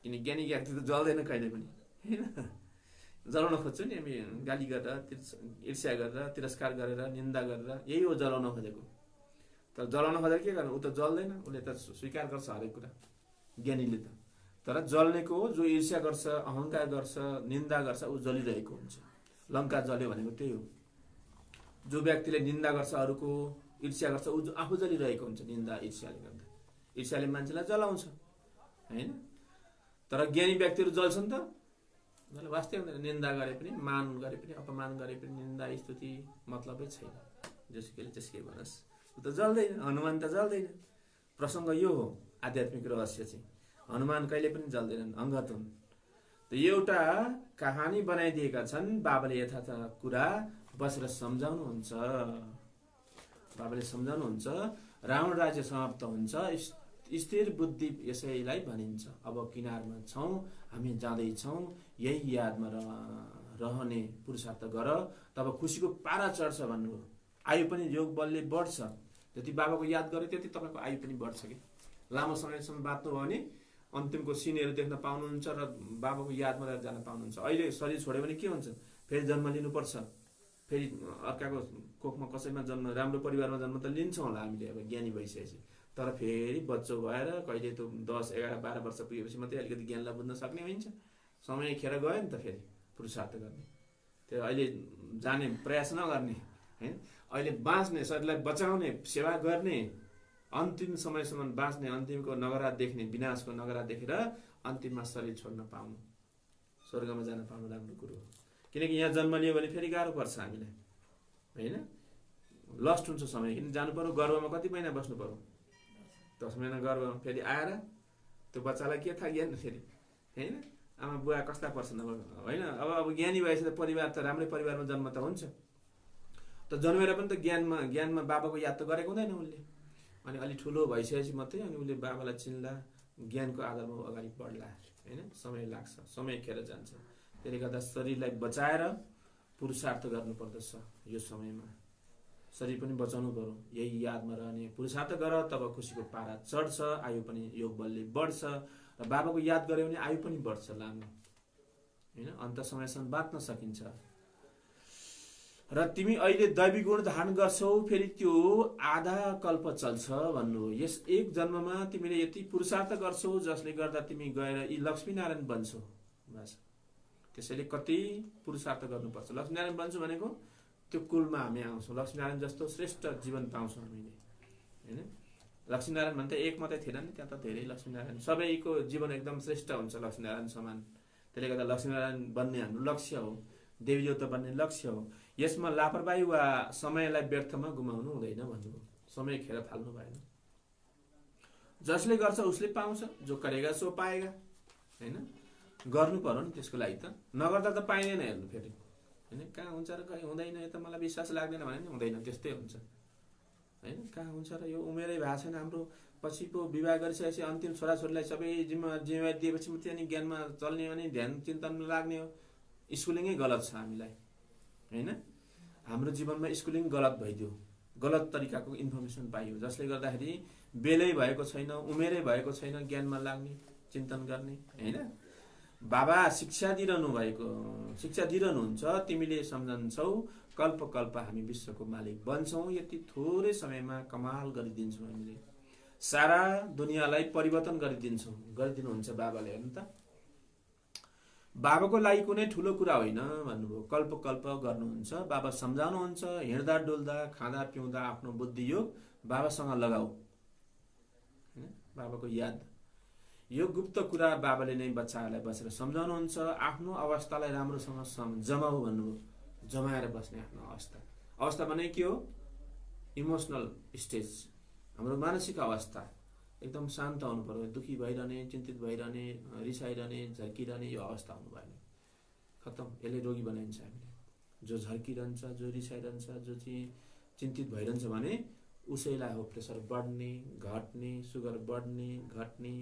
किन ज्ञानी व्यक्ति त जल्दैन कहिले पनि होइन। जलाउन खोज्छौँ नि हामी, गाली गरेर, ईर्ष्या गरेर, तिरस्कार गरेर, निन्दा गरेर, यही हो जलाउन खोजेको। तर जलाउन खोजेर के गर्नु? ऊ त जल्दैन, उसले त स्वीकार गर्छ हरेक कुरा ज्ञानीले त। तर जल्नेको हो जो ईर्ष्या गर्छ, अहङ्कार गर्छ, निन्दा गर्छ, ऊ जलिरहेको हुन्छ। लङ्का जल्यो भनेको त्यही हो। जो व्यक्तिले निन्दा गर्छ, अरूको ईर्ष्या गर्छ, ऊ आफू जलिरहेको हुन्छ निन्दा ईर्ष्याले गर्दा। ईर्ष्याले मान्छेलाई जलाउँछ होइन। तर ज्ञानी व्यक्तिहरू जल्छन् त? वास्तै हुँदैन। निन्दा गरे पनि, मान गरे पनि, अपमान गरे पनि, निन्दा स्तुति मतलबै छैन। जसुकै भनोस्, ऊ त जल्दैन। हनुमान त जल्दैन। प्रसङ्ग यो हो आध्यात्मिक रहस्य चाहिँ। हनुमान कहिले पनि जल्दैनन्, अङ्गत हुन्। त एउटा कहानी बनाइदिएका छन् बाबाले। यथार्थ कुरा बसेर सम्झाउनुहुन्छ। बाबाले सम्झाउनुहुन्छ रावण राज्य समाप्त हुन्छ, स्थिर बुद्धि यसैलाई भनिन्छ। अब किनारमा छौँ, हामी जाँदैछौँ, यही यादमा रहने पुरुषार्थ गर, तब खुसीको पारा चढ्छ भन्नुभयो। आयु पनि योग बलले बढ्छ। जति बाबाको याद गरे त्यति तपाईँको आयु पनि बढ्छ कि। लामो समयसम्म बाँच्नुभयो भने अन्तिमको सिनहरू देख्न पाउनुहुन्छ र बाबाको यादमा रहेर जान पाउनुहुन्छ। अहिले शरीर छोड्यो भने के हुन्छ? फेरि जन्म लिनुपर्छ, फेरि अर्काको कोखमा कसैमा जन्म, राम्रो परिवारमा जन्म त लिन्छौँ होला हामीले अब ज्ञानी भइसकेपछि। तर फेरि बच्चो भएर कहिले त 10, 11, 12 वर्ष पुगेपछि मात्रै अलिकति ज्ञानलाई बुझ्न सक्ने हुन्छ। समय खेर गयो नि त फेरि पुरुषार्थ गर्ने। त्यो अहिले जाने प्रयास नगर्ने होइन। अहिले बाँच्ने, शरीरलाई बचाउने, सेवा गर्ने, अन्तिम समयसम्म बाँच्ने, अन्तिमको नगरा देख्ने, विनाशको नगरा देखेर अन्तिममा शरीर छोड्न पाउनु, स्वर्गमा जान पाउनु राम्रो कुरो हो। किनकि यहाँ जन्म लियो भने फेरि गाह्रो पर्छ हामीलाई होइन। लस्ट हुन्छ समय। किन जानु पर्यो? गर्भमा कति महिना बस्नु पर्यो? 10 महिना गर्भमा। फेरि आएर त्यो बच्चालाई के थाहा ज्ञान फेरि होइन। आमा बुवा कस्ता पर्छन् अब होइन। अब ज्ञानी भएपछि त परिवार त राम्रै परिवारमा जन्म त हुन्छ त जन्मेर पनि त ज्ञानमा बाबाको याद त गरेको हुँदैन उसले। अनि अलि ठुलो भइसकेपछि मात्रै अनि उसले बाबालाई चिन्ला, ज्ञानको आधारमा अगाडि बढ्ला होइन। समय लाग्छ, समय खेर जान्छ। त्यसले गर्दा शरीरलाई बचाएर पुरुषार्थ गर्नुपर्दछ। यो समयमा शरीर पनि बचाउनु पर्यो, यही यादमा रहने पुरुषार्थ गर, तब खुसीको पारा चढ्छ, आयु पनि योग बलले बढ्छ। र बाबाको याद गर्यो भने आयु पनि बढ्छ लामो होइन, अन्त समयसम्म बाँच्न सकिन्छ। र तिमी अहिले दैवी गुण धारण गर्छौ, फेरि त्यो आधा कल्प चल्छ भन्नु हो। यस एक जन्ममा तिमीले यति पुरुषार्थ गर्छौ जसले गर्दा तिमी गएर यी लक्ष्मीनारायण बन्छौ। बस त्यसैले कति पुरुषार्थ गर्नुपर्छ। लक्ष्मीनारायण बन्छु भनेको त्यो कुलमा हामी आउँछौँ, लक्ष्मीनारायण जस्तो श्रेष्ठ जीवन पाउँछौँ हामीले होइन। लक्ष्मीनारायण भने त एक मात्रै थिएन नि, त्यहाँ त धेरै लक्ष्मीनारायण, सबैको जीवन एकदम श्रेष्ठ हुन्छ लक्ष्मीनारायण समान। त्यसले गर्दा लक्ष्मीनारायण बन्ने हाम्रो लक्ष्य हो, देवी देवता बन्ने लक्ष्य हो। यसमा लापरवाही वा समयलाई व्यर्थमा गुमाउनु हुँदैन भन्नुभयो। समय खेर फाल्नु भएन। जसले गर्छ उसले पाउँछ, जो करेगा सो पाएगा होइन। गर्नु पर्यो नि त्यसको लागि, त नगर्दा त पाइँदैन। हेर्नु फेरि होइन, कहाँ हुन्छ र कहीँ हुँदैन, यो त मलाई विश्वास लाग्दैन भने नि हुँदैन, त्यस्तै हुन्छ होइन। कहाँ हुन्छ र यो उमेरै भएको छैन हाम्रो, पछि पो विवाह गरिसकेपछि अन्तिम छोराछोरीलाई सबै जिम्मेवारी दिएपछि मात्रै अनि ज्ञानमा चल्ने अनि ध्यान चिन्तनमा लाग्ने हो। स्कुलिङै गलत छ हामीलाई होइन। हाम्रो जीवनमा स्कुलिङ गलत भइदियो, गलत तरिकाको इन्फर्मेसन पाइयो, जसले गर्दाखेरि बेलै भएको छैन, उमेरै भएको छैन ज्ञानमा लाग्ने, चिन्तन गर्ने होइन। बाबा शिक्षा दिइरहनुहुन्छ, तिमीले सम्झन्छौ कल्प कल्प हामी विश्वको मालिक बन्छौँ। यति थोरै समयमा कमाल गरिदिन्छौँ हामीले, सारा दुनियाँलाई परिवर्तन गरिदिनुहुन्छ बाबाले। हेर्नु त, बाबाको लागि कुनै ठुलो कुरा होइन भन्नुभयो। कल्प कल्प गर्नुहुन्छ, बाबा सम्झाउनुहुन्छ। हिँड्दा डुल्दा खाँदा पिउँदा आफ्नो बुद्धि योग बाबासँग लगाऊ होइन। बाबाको याद, यो गुप्त कुरा बाबाले नै बच्चाहरूलाई बसेर सम्झाउनुहुन्छ। आफ्नो अवस्थालाई राम्रोसँग जमाऊ भन्नुभयो। जमाएर बस्ने आफ्नो अवस्था भने के हो? इमोसनल स्टेज, हाम्रो मानसिक अवस्था एकदम शान्त हुनु पर्यो। दुखी भइरहने, चिन्तित भइरहने, रिसाइरहने, झर्किरहने यो अवस्था हुनु भएन। खत्तम, यसले रोगी बनाइन्छ हामीले। जो झर्किरहन्छ, जो रिसाइरहन्छ, जो चाहिँ चिन्तित भइरहन्छ भने उसैलाई हो प्रेसर बढ्ने, घट्ने, सुगर बढ्ने, घट्ने।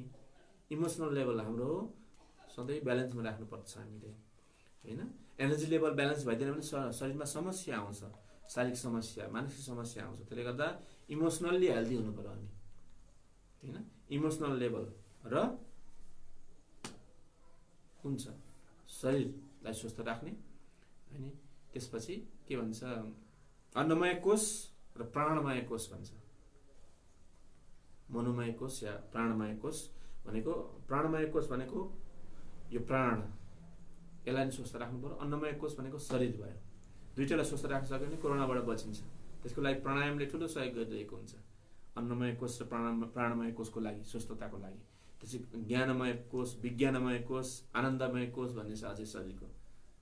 इमोसनल लेभल हाम्रो सधैँ ब्यालेन्समा राख्नुपर्छ हामीले होइन। एनर्जी लेभल ब्यालेन्स भइदिएन भने शरीरमा समस्या आउँछ, शारीरिक समस्या, मानसिक समस्या आउँछ। त्यसले गर्दा इमोसनल्ली हेल्दी हुनु पर्यो हामी होइन। इमोसनल लेभल र कुन छ शरीरलाई स्वस्थ राख्ने होइन। त्यसपछि के भन्छ, अन्नमय कोष र प्राणमय कोष भन्छ। मनोमय कोष या प्राणमय कोष भनेको, प्राणमय कोष भनेको यो प्राण, यसलाई स्वस्थ राख्नु पर्यो। अन्नमय कोष भनेको शरीर भयो। दुईटालाई स्वस्थ राख्न सक्यो भने कोरोनाबाट बचिन्छ। त्यसको लागि प्राणायामले ठुलो सहयोग गरिरहेको हुन्छ। अन्नमय कोष र प्राणमय कोषको लागि, स्वस्थताको लागि। त्यसै ज्ञानमय कोष, विज्ञानमय कोष, आनन्दमय कोष भन्ने छ अझै शरीरको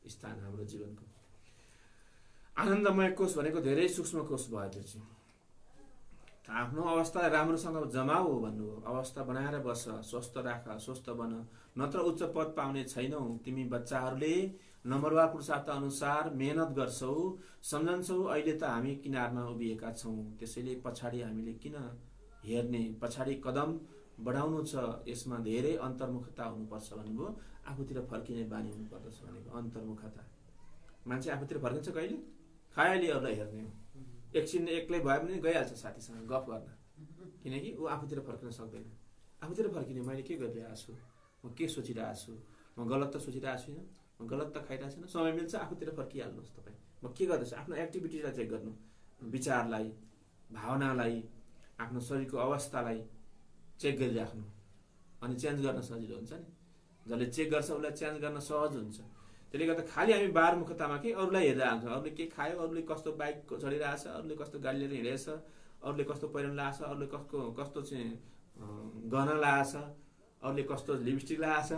स्थान हाम्रो जीवनको। आनन्दमय कोष भनेको धेरै सूक्ष्म कोष भयो। त्यो चाहिँ आफ्नो अवस्थालाई राम्रोसँग जमाऊ भन्नु हो। अवस्था बनाएर बस, स्वस्थ राख, स्वस्थ बन, नत्र उच्च पद पाउने छैनौ। तिमी बच्चाहरूले नम्बरवार पुरुषार्थ अनुसार मेहनत गर्छौ, सम्झन्छौ अहिले त हामी किनारमा उभिएका छौँ। त्यसैले पछाडि हामीले किन हेर्ने, पछाडि कदम बढाउनु छ। यसमा धेरै अन्तर्मुखता हुनुपर्छ भन्नुभयो। आफूतिर फर्किने बानी हुनुपर्दछ भनेको अन्तर्मुखता। मान्छे आफूतिर फर्किन्छ कहिले? खायले अरूलाई हेर्ने हो। एकछिन एक्लै भए पनि गइहाल्छ साथीसँग गफ गर्न, किनकि ऊ आफूतिर फर्किन सक्दैन। आफूतिर फर्किने, मैले के गरिरहेको छु, म के सोचिरहेको छु, म गलत त सोचिरहेको छुइनँ, म गलत त खाइरहेको छैन। समय मिल्छ आफूतिर फर्किहाल्नुहोस् तपाईँ। म के गर्दैछु, आफ्नो एक्टिभिटीलाई चेक गर्नु, विचारलाई, भावनालाई, आफ्नो शरीरको अवस्थालाई चेक गरिराख्नु, अनि चेन्ज गर्न सजिलो हुन्छ नि। जसले चेक गर्छ उसलाई चेन्ज गर्न सहज हुन्छ। त्यसले गर्दा खालि हामी बारमुखतामा के अरूलाई हेरेर आउँछ। अरूले के खायो, अरूले कस्तो बाइक चढिरहेछ, अरूले कस्तो गाडी लिएर हिँडेछ, अरूले कस्तो पहिरन लगाएछ, अरूले कस्तो चाहिँ गहना लगाएछ, अरूले कस्तो लिपस्टिक लगाएछ,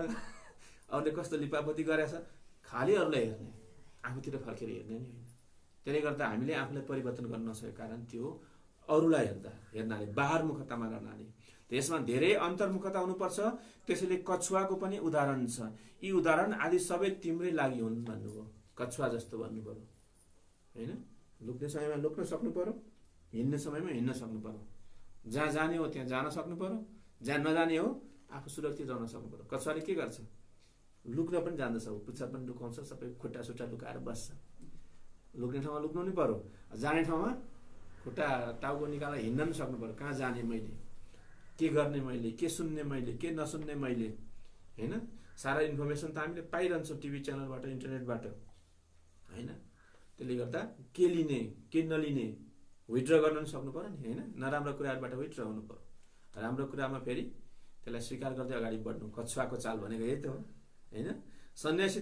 अरूले कस्तो लिपापोती गरेछ। खालि अरूलाई हेर्ने, आफूतिर फर्केर हेर्ने नि होइन। त्यसले गर्दा हामीले आफूलाई परिवर्तन गर्न नसकेको कारण त्यो अरूलाई हेर्नाले, बाहरमुखतामा रहनाले। त्यसमा धेरै अन्तर्मुखता हुनुपर्छ। त्यसैले कछुवाको पनि उदाहरण छ। यी उदाहरण आदि सबै तिम्रै लागि हुन् भन्नुभयो। कछुवा जस्तो भन्नुभयो होइन। लुक्ने समयमा लुक्न सक्नु पर्यो, हिँड्ने समयमा हिँड्न सक्नु पर्यो, जहाँ जाने हो त्यहाँ जान सक्नु पर्यो, जहाँ नजाने हो आफू सुरक्षित रहन सक्नु पर्यो। कछुवाले के गर्छ, लुक्न पनि जान्दछ, पुच्छर पनि लुकाउँछ, सबै खुट्टा सुट्टा लुकाएर बस्छ। लुक्ने ठाउँमा लुक्नु नि पर्यो, जाने ठाउँमा खुट्टा टाउको निकालेर हिँड्न पनि सक्नु पर्यो। कहाँ जाने मैले, के गर्ने मैले, के सुन्ने मैले, के नसुन्ने मैले, होइन? सारा इन्फर्मेसन त हामीले पाइरहन्छौँ टिभी च्यानलबाट, इन्टरनेटबाट, होइन? त्यसले गर्दा के लिने के नलिने विथड्र गर्न पनि सक्नु पर्यो नि, होइन? नराम्रो कुराहरूबाट विथड्र हुनु पर्यो, राम्रो कुरामा फेरि त्यसलाई स्वीकार गर्दै अगाडि बढ्नु। कछुवाको चाल भनेको यही त हो, होइन? सन्यासी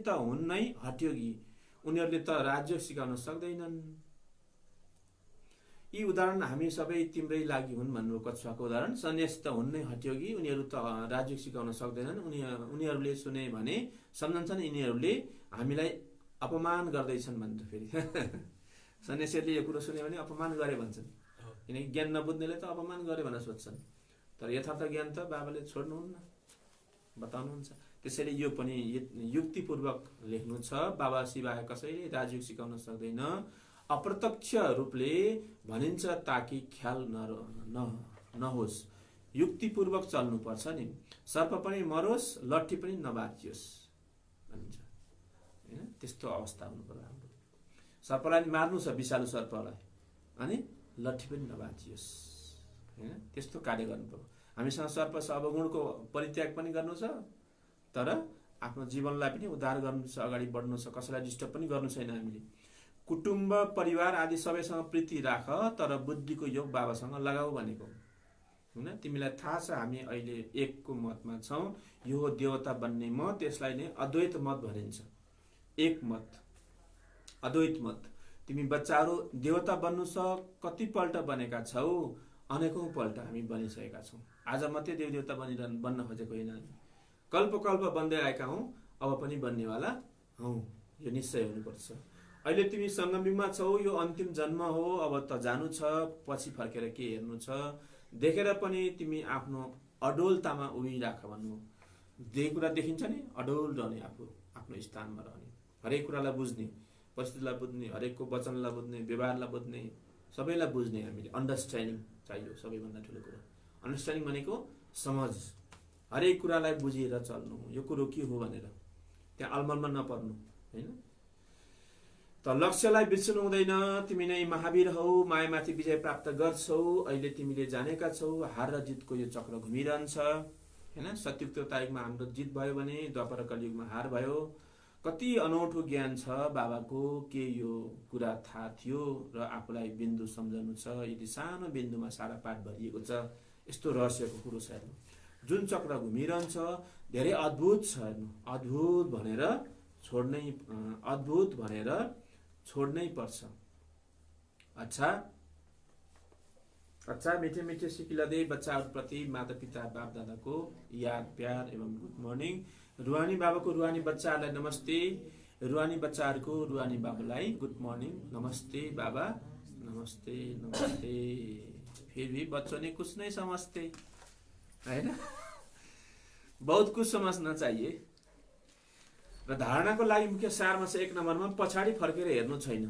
त हुन् नै हठयोगी, उनीहरूले त राज्य सिकाउन सक्दैनन्। यी उदाहरण हामी सबै तिम्रै लागि हुन् भन्नु। कछुवाको उदाहरण, सन्यासी त हुन् नै हठयोगी, उनीहरू त राज्य सिकाउन सक्दैनन्। उनीहरूले सुने भने सम्झन्छन् यिनीहरूले हामीलाई अपमान गर्दैछन् भन्छ। फेरि सन्यासीहरूले यो कुरो सुन्यो भने अपमान गरे भन्छन्, किनकि ज्ञान नबुझ्नेले त अपमान गरे भनेर सोध्छन्। तर यथार्थ ज्ञान त बाबाले छोड्नुहुन्न, बताउनुहुन्छ। त्यसैले यो पनि युक्तिपूर्वक लेख्नु छ। बाबा सिवाय कसैले राजयोग सिकाउन सक्दैन, अप्रत्यक्ष रूपले भनिन्छ ताकि ख्याल नहोस्। युक्तिपूर्वक चल्नुपर्छ नि। सर्प पनि मरोस्, लट्ठी पनि नबाचियोस् भनिन्छ, होइन? त्यस्तो अवस्था हुनु पर्यो हाम्रो। सर्पलाई मार्नु छ, विषालु सर्पलाई, अनि लट्ठी पनि नबाचियोस्, होइन? त्यस्तो कार्य गर्नु पर्यो। हामीसँग सर्प छ, अवगुणको परित्याग पनि गर्नु छ, तर आफ्नो जीवनलाई पनि उद्धार गर्नु छ, अगाडि बढ्नु छ, कसैलाई डिस्टर्ब पनि गर्नु छैन हामीले। कुटुम्ब परिवार आदि सबैसँग प्रीति राख, तर बुद्धिको योग बाबासँग लगाऊ भनेको, होइन? तिमीलाई थाहा छ हामी अहिले एकको मतमा छौँ, यो हो देवता बन्ने मत, त्यसलाई नै अद्वैत मत भनिन्छ। एक मत, अद्वैत मत। तिमी बच्चाहरू देवता बन्नु छ, कतिपल्ट बनेका छौ? अनेकौं पल्ट हामी बनिसकेका छौँ। आज मात्रै देवदेवता बन्न खोजेको होइन, हामी कल्प कल्प बन्दै आएका हौँ, अब पनि बन्नेवाला हौँ, यो निश्चय हुनुपर्छ। अहिले तिमी सङ्गमयुगमा छौ, यो अन्तिम जन्म हो, अब त जानु छ, पछि फर्केर के हेर्नु छ। देखेर पनि तिमी आफ्नो अडोलतामा उभिराख भन्नु। जे कुरा देखिन्छ नि अडोल रहने, आफू आफ्नो स्थानमा रहने, हरेक कुरालाई बुझ्ने, परिस्थितिलाई बुझ्ने, हरेकको वचनलाई बुझ्ने, व्यवहारलाई बुझ्ने, सबैलाई बुझ्ने। हामीले अन्डरस्ट्यान्डिङ चाहियो, सबैभन्दा ठुलो कुरो। अन्डरस्ट्यान्डिङ भनेको समझ, हरेक कुरालाई बुझेर चल्नु, यो कुरो के हो भनेर त्यहाँ अलमलमा नपर्नु, होइन? त लक्ष्यलाई बिर्सनु हुँदैन। तिमी नै महावीर हौ, मायामाथि विजय प्राप्त गर्छौ। अहिले तिमीले जानेका छौ हार र जितको यो चक्र घुमिरहन्छ, होइन? सत्युग त्रेतायुगमा हाम्रो जित भयो भने द्वापर कलियुगमा हार भयो। कति अनौठो ज्ञान छ बाबाको, के यो कुरा थाहा थियो र आफूलाई बिन्दु सम्झनु छ? यदि सानो बिन्दुमा सारा पाठ भरिएको छ। यस्तो रहस्यको कुरो छ हेर्नु। जुन चक्र घुमिरहन्छ धेरै अद्भुत छ हेर्नु। अद्भुत भनेर छोड्नै पर्छ। अच्छा मिठे मिठे सिकिलदै बच्चाहरूप्रति माता पिता बाप दादाको याद प्यार एवं गुड मर्निङ। रुहानी बाबाको रुहानी बच्चाहरूलाई नमस्ते, रुहानी बच्चाहरूको रुहानी बाबालाई गुड मर्निङ। नमस्ते बाबा, नमस्ते नमस्ते। फिर भी बच्चों ने कुछ नहीं समझते, है ना? बहुत कुछ समझना चाहिए। र धारणाको लागि मुख्य सारमा चाहिँ 1 नम्बरमा पछाडि फर्केर हेर्नु छैन।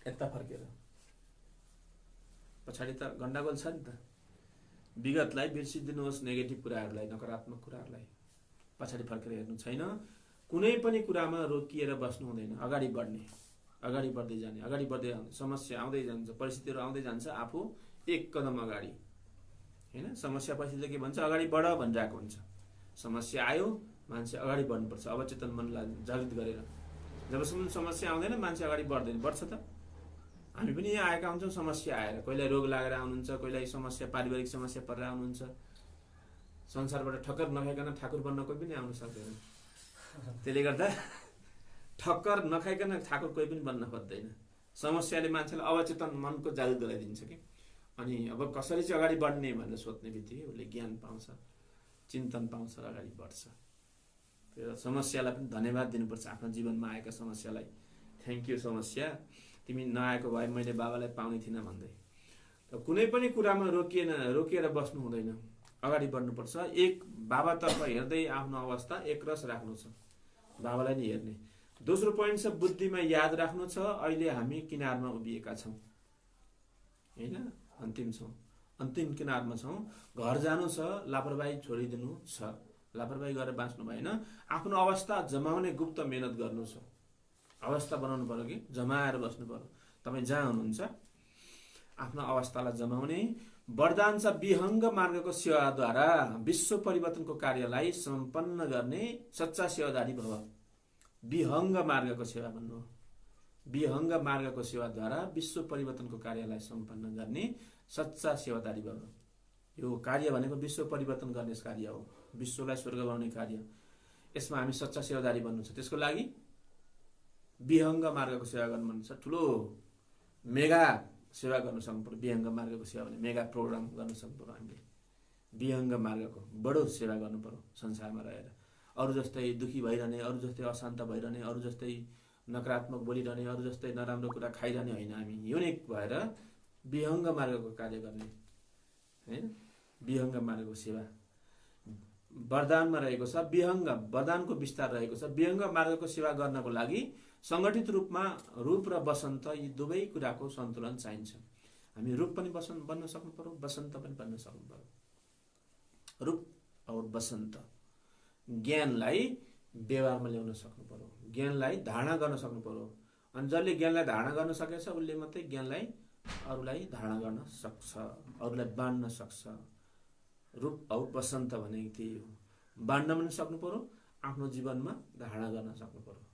यता फर्केर पछाडि त गण्डगोल छ नि त। विगतलाई बिर्सिदिनुहोस्, नेगेटिभ कुराहरूलाई, नकारात्मक कुराहरूलाई। पछाडि फर्केर हेर्नु छैन। कुनै पनि कुरामा रोकिएर बस्नु हुँदैन, अगाडि बढ्ने, अगाडि बढ्दै जाने, अगाडि बढ्दै समस्या आउँदै जान्छ, परिस्थितिहरू आउँदै जान्छ, आफू 1 कदम अगाडि, होइन? समस्या परिस्थितिले के भन्छ, अगाडि बढ भनिरहेको हुन्छ। समस्या आयो, मान्छे अगाडि बढ्नुपर्छ, अवचेतन मनलाई जागृत गरेर। जबसम्म समस्या आउँदैन मान्छे अगाडि बढ्दैन। बढ्छ त? हामी पनि यहाँ आएका हुन्छौँ समस्या आएर। कोहीलाई रोग लागेर आउनुहुन्छ, कोहीलाई समस्या, पारिवारिक समस्या परेर आउनुहुन्छ। संसारबाट ठक्कर नखाइकन ठाकुर बन्न कोही पनि आउन सक्दैन। त्यसले गर्दा ठक्कर नखाइकन ठाकुर कोही पनि बन्न खोज्दैन। समस्याले मान्छेलाई अवचेतन मनको जागृत गराइदिन्छ कि। अनि अब कसरी चाहिँ अगाडि बढ्ने भनेर सोध्ने बित्तिकै उसले ज्ञान पाउँछ, चिन्तन पाउँछ, अगाडि बढ्छ। समस्यालाई पनि धन्यवाद दिनुपर्छ, आफ्नो जीवनमा आएका समस्यालाई। थ्याङ्क यू समस्या, तिमी नआएको भए मैले बाबालाई पाउने थिइनँ भन्दै। त कुनै पनि कुरामा रोकिएर बस्नु हुँदैन, अगाडि बढ्नुपर्छ। एक बाबातर्फ हेर्दै आफ्नो अवस्था एकरस राख्नु छ, बाबालाई नै हेर्ने। दोस्रो पोइन्ट छ बुद्धिमा याद राख्नु छ अहिले हामी किनारमा उभिएका छौँ हैन, अन्तिम किनारमा छौँ। घर जानु छ, लापरवाही छोडिदिनु छ, लापरवाही गरेर बाँच्नु भएन। आफ्नो अवस्था जमाउने गुप्त मेहनत गर्नु छ। अवस्था बनाउनु पर्यो कि जमाएर बस्नु पर्यो। तपाईँ जहाँ हुनुहुन्छ आफ्नो अवस्थालाई जमाउने। वरदान छ विहङ्ग मार्गको सेवाद्वारा विश्व परिवर्तनको कार्यलाई सम्पन्न गर्ने सच्चा सेवादारी भव। विहङ्ग मार्गको सेवा भन्नु हो। विहङ्ग मार्गको सेवाद्वारा विश्व परिवर्तनको कार्यलाई सम्पन्न गर्ने सच्चा सेवादारी भव। यो कार्य भनेको विश्व परिवर्तन गर्ने कार्य हो, विश्वलाई स्वर्ग बनाउने कार्य। यसमा हामी सच्चा सेवादारी बन्नु छ। त्यसको लागि विहङ्ग मार्गको सेवा गर्नु मन छ। ठुलो मेगा सेवा गर्नु सक्नु पर्यो। विहङ्ग मार्गको सेवा भने मेगा प्रोग्राम गर्नु सक्नु पर्यो। हामीले विहङ्ग मार्गको बडो सेवा गर्नु पर्यो संसारमा रहेर। अरू जस्तै दुखी भइरहने, अरू जस्तै अशान्त भइरहने, अरू जस्तै नकारात्मक बोलिरहने, अरू जस्तै नराम्रो कुरा खाइरहने होइन। हामी युनिक भएर विहङ्ग मार्गको कार्य गर्ने हैन। विहङ्ग मार्गको सेवा वरदानमा रहेको छ। विहङ्ग वरदानको विस्तार रहेको छ। विहङ्ग मार्गको सेवा गर्नको लागि सङ्गठित रूपमा रूप र वसन्त यी दुवै कुराको सन्तुलन चाहिन्छ। हामी रूप पनि बन्न सक्नु पर्यो, वसन्त पनि बन्न सक्नु पर्यो। रूप और वसन्त ज्ञानलाई व्यवहारमा ल्याउन सक्नु पर्यो, ज्ञानलाई धारणा गर्न सक्नु पर्यो। अनि जसले ज्ञानलाई धारणा गर्न सकेछ उसले मात्रै ज्ञानलाई अरूलाई धारणा गर्न सक्छ, अरूलाई बाँड्न सक्छ। रूप औ वसन्त भनेको त्यही हो। बाँड्न पनि सक्नु पर्यो, आफ्नो जीवनमा धारणा गर्न सक्नु पर्यो।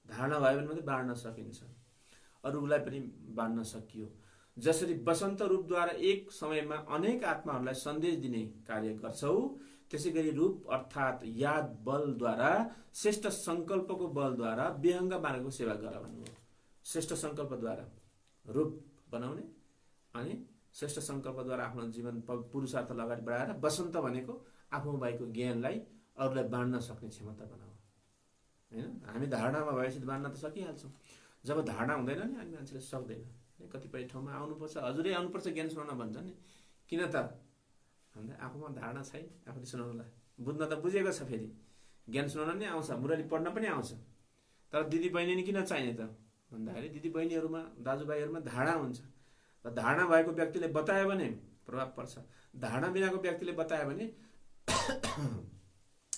धारणा भयो भने मात्रै बाँड्न सकिन्छ, अरूलाई पनि बाँड्न सकियो। जसरी वसन्त रूपद्वारा एक समयमा अनेक आत्माहरूलाई सन्देश दिने कार्य गर्छौ, त्यसै गरी रूप अर्थात् याद बलद्वारा श्रेष्ठ सङ्कल्पको बलद्वारा विहङ्ग मार्गको सेवा गर भन्नु हो। श्रेष्ठ सङ्कल्पद्वारा रूप बनाउने अनि श्रेष्ठ सङ्कल्पद्वारा आफ्नो जीवन पुरुषार्थलाई अगाडि बढाएर वसन्त भनेको आफ्नो भएको ज्ञानलाई अरूलाई बाँड्न सक्ने क्षमता बनाऊ हैन। हामी धारणामा भएपछि बाँड्न त सकिहाल्छौँ। जब धारणा हुँदैन नि अनि मान्छेले सक्दैन। कतिपय ठाउँमा आउनुपर्छ, हजुरै आउनुपर्छ ज्ञान सुनाउन भन्छ नि। किन त भन्दा आफूमा धारणा छैन, आफूले सुनाउनलाई बुझ्न त बुझेको छ, फेरि ज्ञान सुनाउन नि आउँछ, मुरली पढ्न पनि आउँछ। तर दिदी बहिनी नि किन चाहिने त भन्दाखेरि दिदी बहिनीहरूमा दाजुभाइहरूमा धारणा हुन्छ। र धारणा भएको व्यक्तिले बतायो भने प्रभाव पर्छ, धारणा बिनाको व्यक्तिले बतायो भने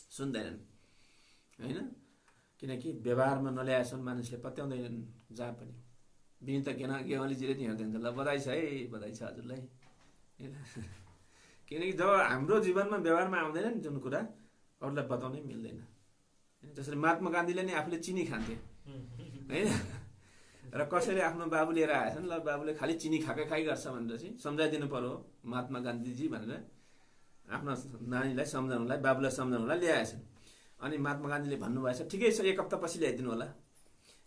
सुन्दैनन् हैन। किनकि व्यवहारमा नल्याएसम्म मानिसले पत्याउँदैनन् जहाँ पनि। विनिता गेवालीजीले नि हेर्दैन, ल बधाई छ है, बधाई छ हजुरलाई। किनकि जब हाम्रो जीवनमा व्यवहारमा आउँदैन नि जुन कुरा अरूलाई बताउनै मिल्दैन। जसरी महात्मा गान्धीले नि आफूले चिनी खान्थे हैन, र कसैले आफ्नो बाबु लिएर आएछन्, ल बाबुले खालि चिनी खाइ गर्छ भनेर चाहिँ सम्झाइदिनु पर्यो महात्मा गान्धीजी भनेर आफ्नो नानीलाई सम्झाउनलाई, बाबुलाई सम्झाउनलाई ल्याएछन्। अनि महात्मा गान्धीले भन्नुभएछ ठिकै छ, एक हप्तापछि ल्याइदिनु होला,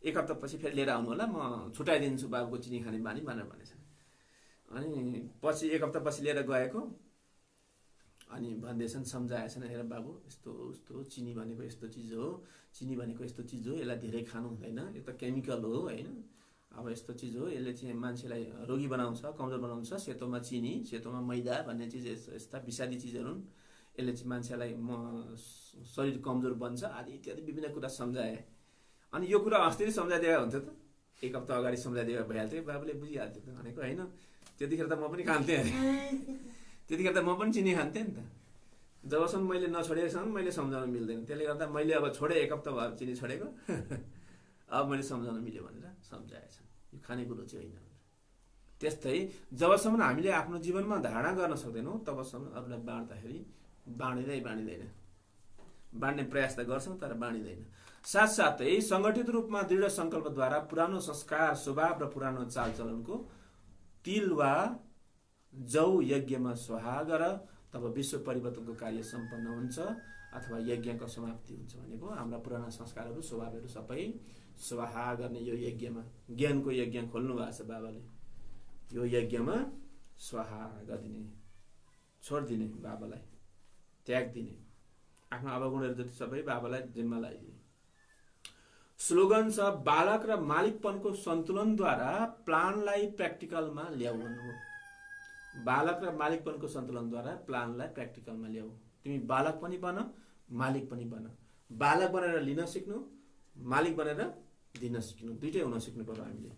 एक हप्तापछि फेरि लिएर आउनु होला, म छुट्याइदिन्छु बाबुको चिनी खाने बानी भनेर भनेछन्। अनि पछि एक हप्तापछि लिएर गएको अनि भन्दैछन्, सम्झाएछन्, हेर बाबु यस्तो उस्तो चिनी भनेको यस्तो चिज हो, चिनी भनेको यस्तो चिज हो, यसलाई धेरै खानु हुँदैन, यो त केमिकल हो हैन। अब यस्तो चिज हो, यसले चाहिँ मान्छेलाई रोगी बनाउँछ, कमजोर बनाउँछ। सेतोमा चिनी, सेतोमा मैदा भन्ने चिज यस्ता विषादी चिजहरू हुन्, यसले चाहिँ मान्छेलाई शरीर कमजोर बन्छ आदि इत्यादि विभिन्न कुरा सम्झाए। अनि यो कुरा अस्ति नै सम्झाइदिएको हुन्थ्यो त, एक हप्ता अगाडि सम्झाइदिएको भइहाल्थ्यो, बाबुले बुझिहाल्थ्यो त भनेको होइन। त्यतिखेर त म पनि खान्थेँ अरे, त्यतिखेर त म पनि चिनी खान्थेँ नि त। जबसम्म मैले नछोडेसम्म मैले सम्झाउन मिल्दैन। त्यसले गर्दा मैले अब छोडेँ, एक हप्ता भयो चिनी छोडेको, अब मैले सम्झाउन मिल्यो भनेर सम्झाएछ। यो खानेकुरो चाहिँ होइन। त्यस्तै जबसम्म हामीले आफ्नो जीवनमा धारणा गर्न सक्दैनौँ तबसम्म अरूलाई बाँड्दाखेरि बाँडिँदैन। बाँड्ने प्रयास त गर्छौँ तर बाँडिँदैन। साथसाथै सङ्गठित रूपमा दृढ सङ्कल्पद्वारा पुरानो संस्कार, स्वभाव र पुरानो चालचलनको तिल वा जौ यज्ञमा स्वाहा गर, तब विश्व परिवर्तनको कार्य सम्पन्न हुन्छ अथवा यज्ञको समाप्ति हुन्छ। भनेको हाम्रा पुराना संस्कारहरू, स्वभावहरू सबै स्वाहा गर्ने यो यज्ञमा, ज्ञानको यज्ञ खोल्नु भएको छ बाबाले। यो यज्ञमा स्वाहा गरिदिने, छोडिदिने, बाबालाई त्याग दिने, आफ्नो अवगुणहरू जति सबै बाबालाई जिम्मा लगाइदिने। स्लोगन छ बालक र मालिकपनको सन्तुलनद्वारा प्लानलाई प्र्याक्टिकलमा ल्याऊ भन्नु हो। बालक र मालिकपनको सन्तुलनद्वारा प्लानलाई प्र्याक्टिकलमा ल्याऊ। तिमी बालक पनि बन, मालिक पनि बन। बालक बनेर लिन सिक्नु, मालिक बनेर दिन सिक्नु, दुइटै हुन सिक्नु पर्यो।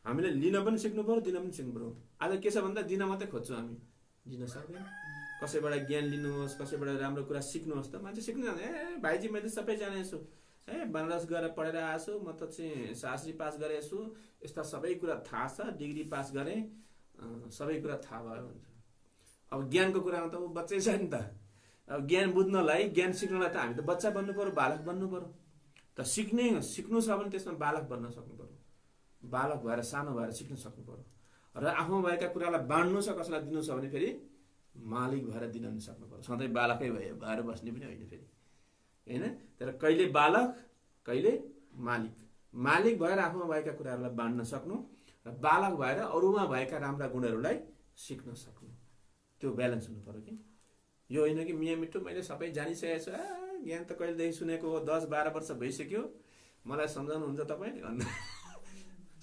हामीले लिन पनि सिक्नु पर्यो, दिन पनि सिक्नु पर्यो। आज के छ भन्दा दिन मात्रै खोज्छौँ हामी, दिन सक्दैन। कसैबाट ज्ञान लिनुहोस्, कसैबाट राम्रो कुरा सिक्नुहोस् त मान्छे सिक्नु जान्छ। भाइजी मैले सबै जाने छु, बनारस गएर पढेर आएको छु, म त चाहिँ शास्त्री पास गरेको छु, यस्ता सबै कुरा थाहा छ, डिग्री पास गरेँ, सबै कुरा थाहा भयो भन्छ। अब ज्ञानको कुरामा त ऊ बच्चै छ नि त। अब ज्ञान बुझ्नलाई, ज्ञान सिक्नलाई त हामी त बच्चा बन्नु पर्यो, बालक बन्नु पर्यो। त सिक्नु छ भने त्यसमा बालक बन्न सक्नु पर्यो, बालक भएर सानो भएर सिक्न सक्नु पर्यो। र आफूमा भएका कुरालाई बाँड्नु छ, कसैलाई दिनु छ भने फेरि मालिक भएर दिन पनि सक्नु पर्यो। सधैँ बालकै भएर बस्ने पनि होइन फेरि, होइन। तर कहिले बालक कहिले मालिक, मालिक भएर आफूमा भएका कुराहरूलाई बाँड्न सक्नु र बालक भएर अरूमा भएका राम्रा गुणहरूलाई सिक्न सक्नु, त्यो ब्यालेन्स हुनु पर्यो कि। यो होइन कि मिया मिठो मैले सबै जानिसकेको छु, ज्ञान त कहिलेदेखि सुनेको हो, 10-12 वर्ष भइसक्यो, मलाई सम्झाउनुहुन्छ तपाईँले भन्नु।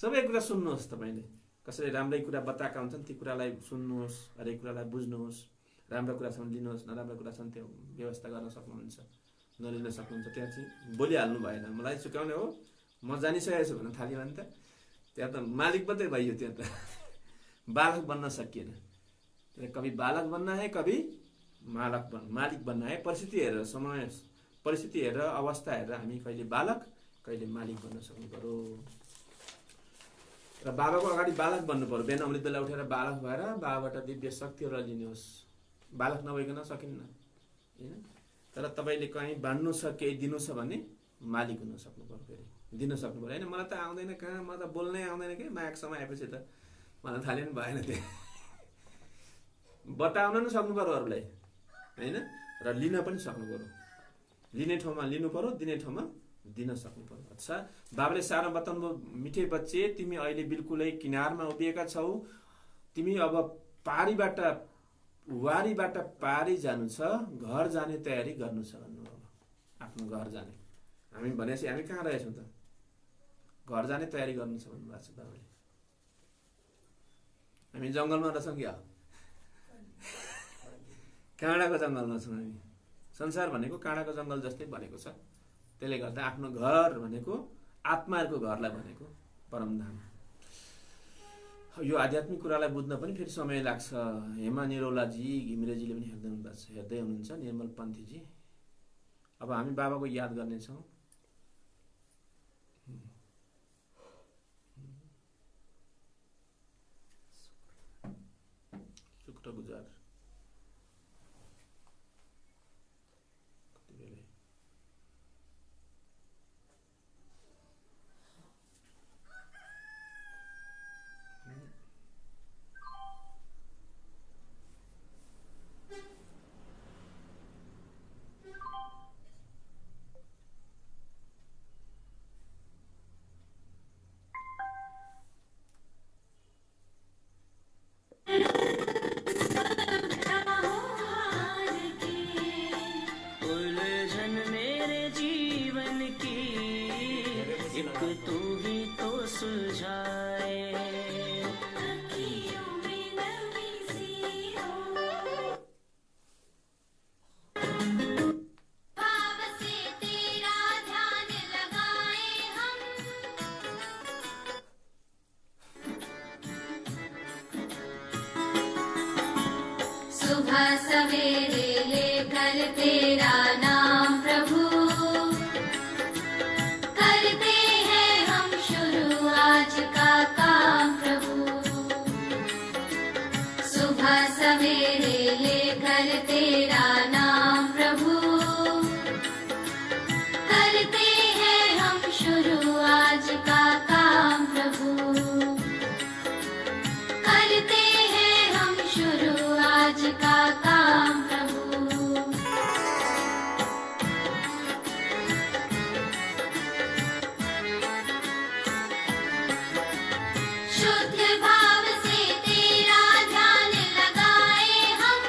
सबै कुरा सुन्नुहोस् तपाईँले, कसैले राम्रै कुरा बताएका हुन्छन् ती कुरालाई सुन्नुहोस्, हरेक कुरालाई बुझ्नुहोस्, राम्रो कुरासम्म लिनुहोस्, नराम्रो कुरासम्म त्यो व्यवस्था गर्न सक्नुहुन्छ, नलिन सक्नुहुन्छ। त्यहाँ चाहिँ बोलिहाल्नु भएन, मलाई चुकाउने हो, म जानिसकेको छु भन्न थाल्यो भने त त्यहाँ त मालिक मात्रै भइयो, त्यहाँ त बालक बन्न सकिएन। कभी बालक बनना है, कभी मालिक बनना है। परिस्थिति हेरेर, समय परिस्थिति हेरेर, अवस्था हेरेर हामी कहिले बालक कहिले मालिक बन्न सक्नु पर्यो। र बाबाको अगाडि बालक बन्नु पर्यो। बिहान अमृत बेला उठेर बालक भएर बाबाबाट दिव्य शक्तिहरू लिनुहोस्। बालक नभइकन सकिन्न, होइन। तर तपाईँले कहीँ बाँड्नु छ, केही दिनु छ भने मालिक हुन सक्नु पर्यो, फेरि दिन सक्नु पर्यो, होइन। मलाई त आउँदैन कहाँ, म त बोल्नै आउँदैन कि, मायाको समय आएपछि त मलाई थाल्यो नि भएन, त्यो बताउन पनि सक्नु पर्यो अरूलाई, होइन। र लिन पनि सक्नु पर्यो, लिने ठाउँमा लिनु पर्यो, दिने ठाउँमा दिन सक्नु पर्यो। अच्छा, बाबाले सानो बताउनु, मिठे बच्चे तिमी अहिले बिल्कुलै किनारमा उभिएका छौ, तिमी अब वारीबाट पारी जानु छ, घर जाने तयारी गर्नु छ भन्नु। अब आफ्नो घर जाने, हामी भनेपछि हामी कहाँ रहेछौँ त, घर जाने तयारी गर्नु छ भन्नुभएको छ बाबाले। हामी जङ्गलमा रहेछौँ क्या, काँडाको जङ्गलमा छौँ हामी। संसार भनेको काँडाको जङ्गल जस्तै भनेको छ। त्यसले गर्दा आफ्नो घर भनेको आत्माहरूको घरलाई भनेको परमधाम। यो आध्यात्मिक कुरालाई बुझ्न पनि फेरि समय लाग्छ। हेमा निरौलाजी, घिमिरेजीले पनि हेर्दै हुनुहुन्छ, निर्मल पन्थीजी। अब हामी बाबाको याद गर्नेछौँ। शुक्र गुजार सवेरे लेकर तेरा नाम प्रभु, करते हैं हम शुरू आज का काम प्रभु। सुबह सवेरे लेकर तेरा नाम प्रभु, करते हैं हम शुरू आज का काम प्रभु, करते हैं हम शुरू आज का काम प्रभु। शुद्ध भाव से तेरा ध्यान लगाए हम,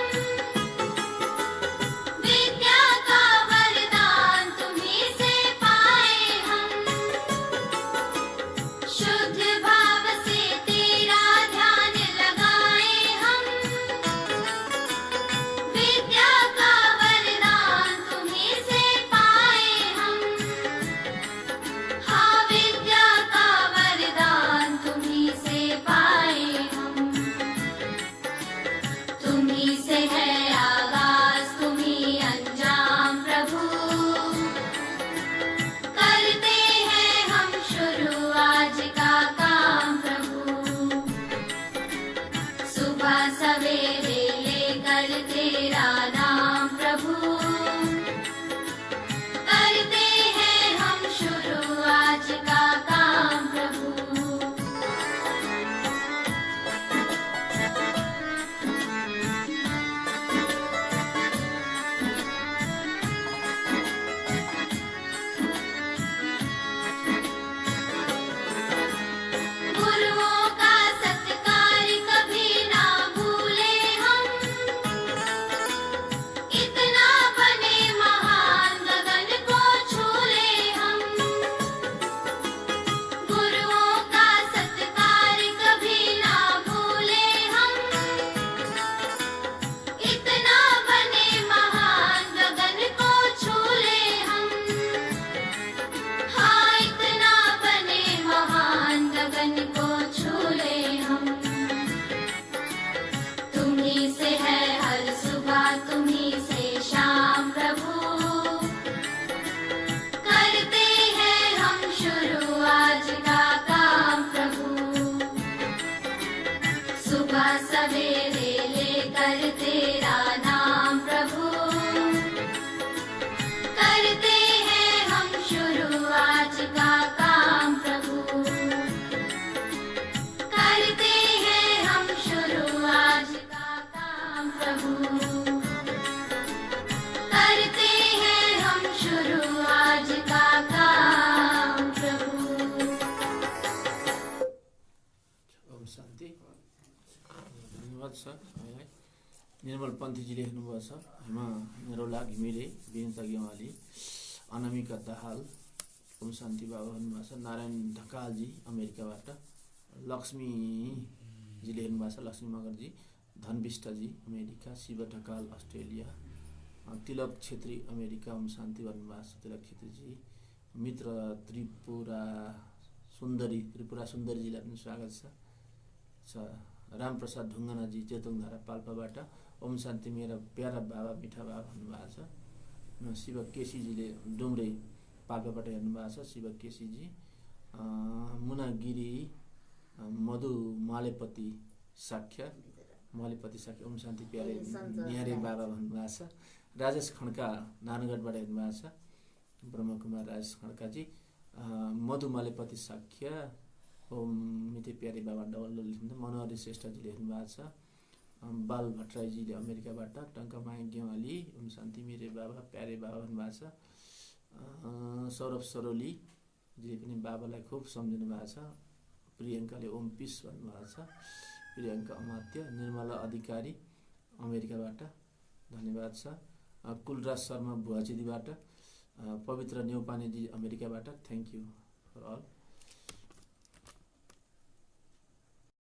सुबह सवेरे लेकर तेरा नाम प्रभु करते हैं हम शुरू आज का काम प्रभु करते हैं हम शुरू आज का काम प्रभु करते हैं हम शुरू आज का काम प्रभु। ओम शान्ति। धन्यवाद सर। हामीलाई निर्मल पन्थीजी लेख्नुभएको छ। हेमा नरोला घिमिरे, विनिता गेवाली, अनामिका दाहाल, ओम शान्ति बाबा भन्नुभएको छ। नारायण ढकालजी अमेरिकाबाट, लक्ष्मीजी लेख्नुभएको छ, लक्ष्मी मगरजी, धनविष्टजी अमेरिका, शिव ढकाल अस्ट्रेलिया, तिलक छेत्री अमेरिका, ओम शान्ति भन्नुभएको छ तिलक छेत्रीजी। मित्र त्रिपुरा सुन्दरीजीलाई पनि स्वागत छ। रामप्रसाद ढुङ्गानाजी चेतोङधारा पाल्पाबाट, ओम शान्ति मेरा प्यारा बाबा मिठा बाबा भन्नुभएको छ। शिव केसीजीले डुम्रे पाल्पाबाट हेर्नुभएको छ, शिव केसीजी। मुना गिरी, मधु मालेपति साख्या, ओम शान्ति प्यारे निहारे बाबा भन्नुभएको छ। राजेश खड्का नारायणगढबाट हेर्नुभएको छ, ब्रह्मकुमार राजेश खड्काजी। मधु मालेपति साख्या, ओम मिठे प्यारे बाबा डबल लेख्नुहुन्छ। मनोहरी श्रेष्ठजी लेख्नु भएको छ। बाल भट्टराईजीले अमेरिकाबाट, टङ्कमाया गेवाली, ओम शान्ति मेरे बाबा प्यारे बाबा भन्नुभएको छ। सौरभ सरोलीजीले पनि बाबालाई खुब सम्झिनु भएको छ। प्रियङ्काले ओम पिस भन्नुभएको छ। प्रियङ्का अमात्य, निर्मला अधिकारी अमेरिकाबाट धन्यवाद छ। कुलराज शर्मा भुवाचेरीबाट, पवित्र नेउपानेजी अमेरिकाबाट, थ्याङ्क यू फर अल।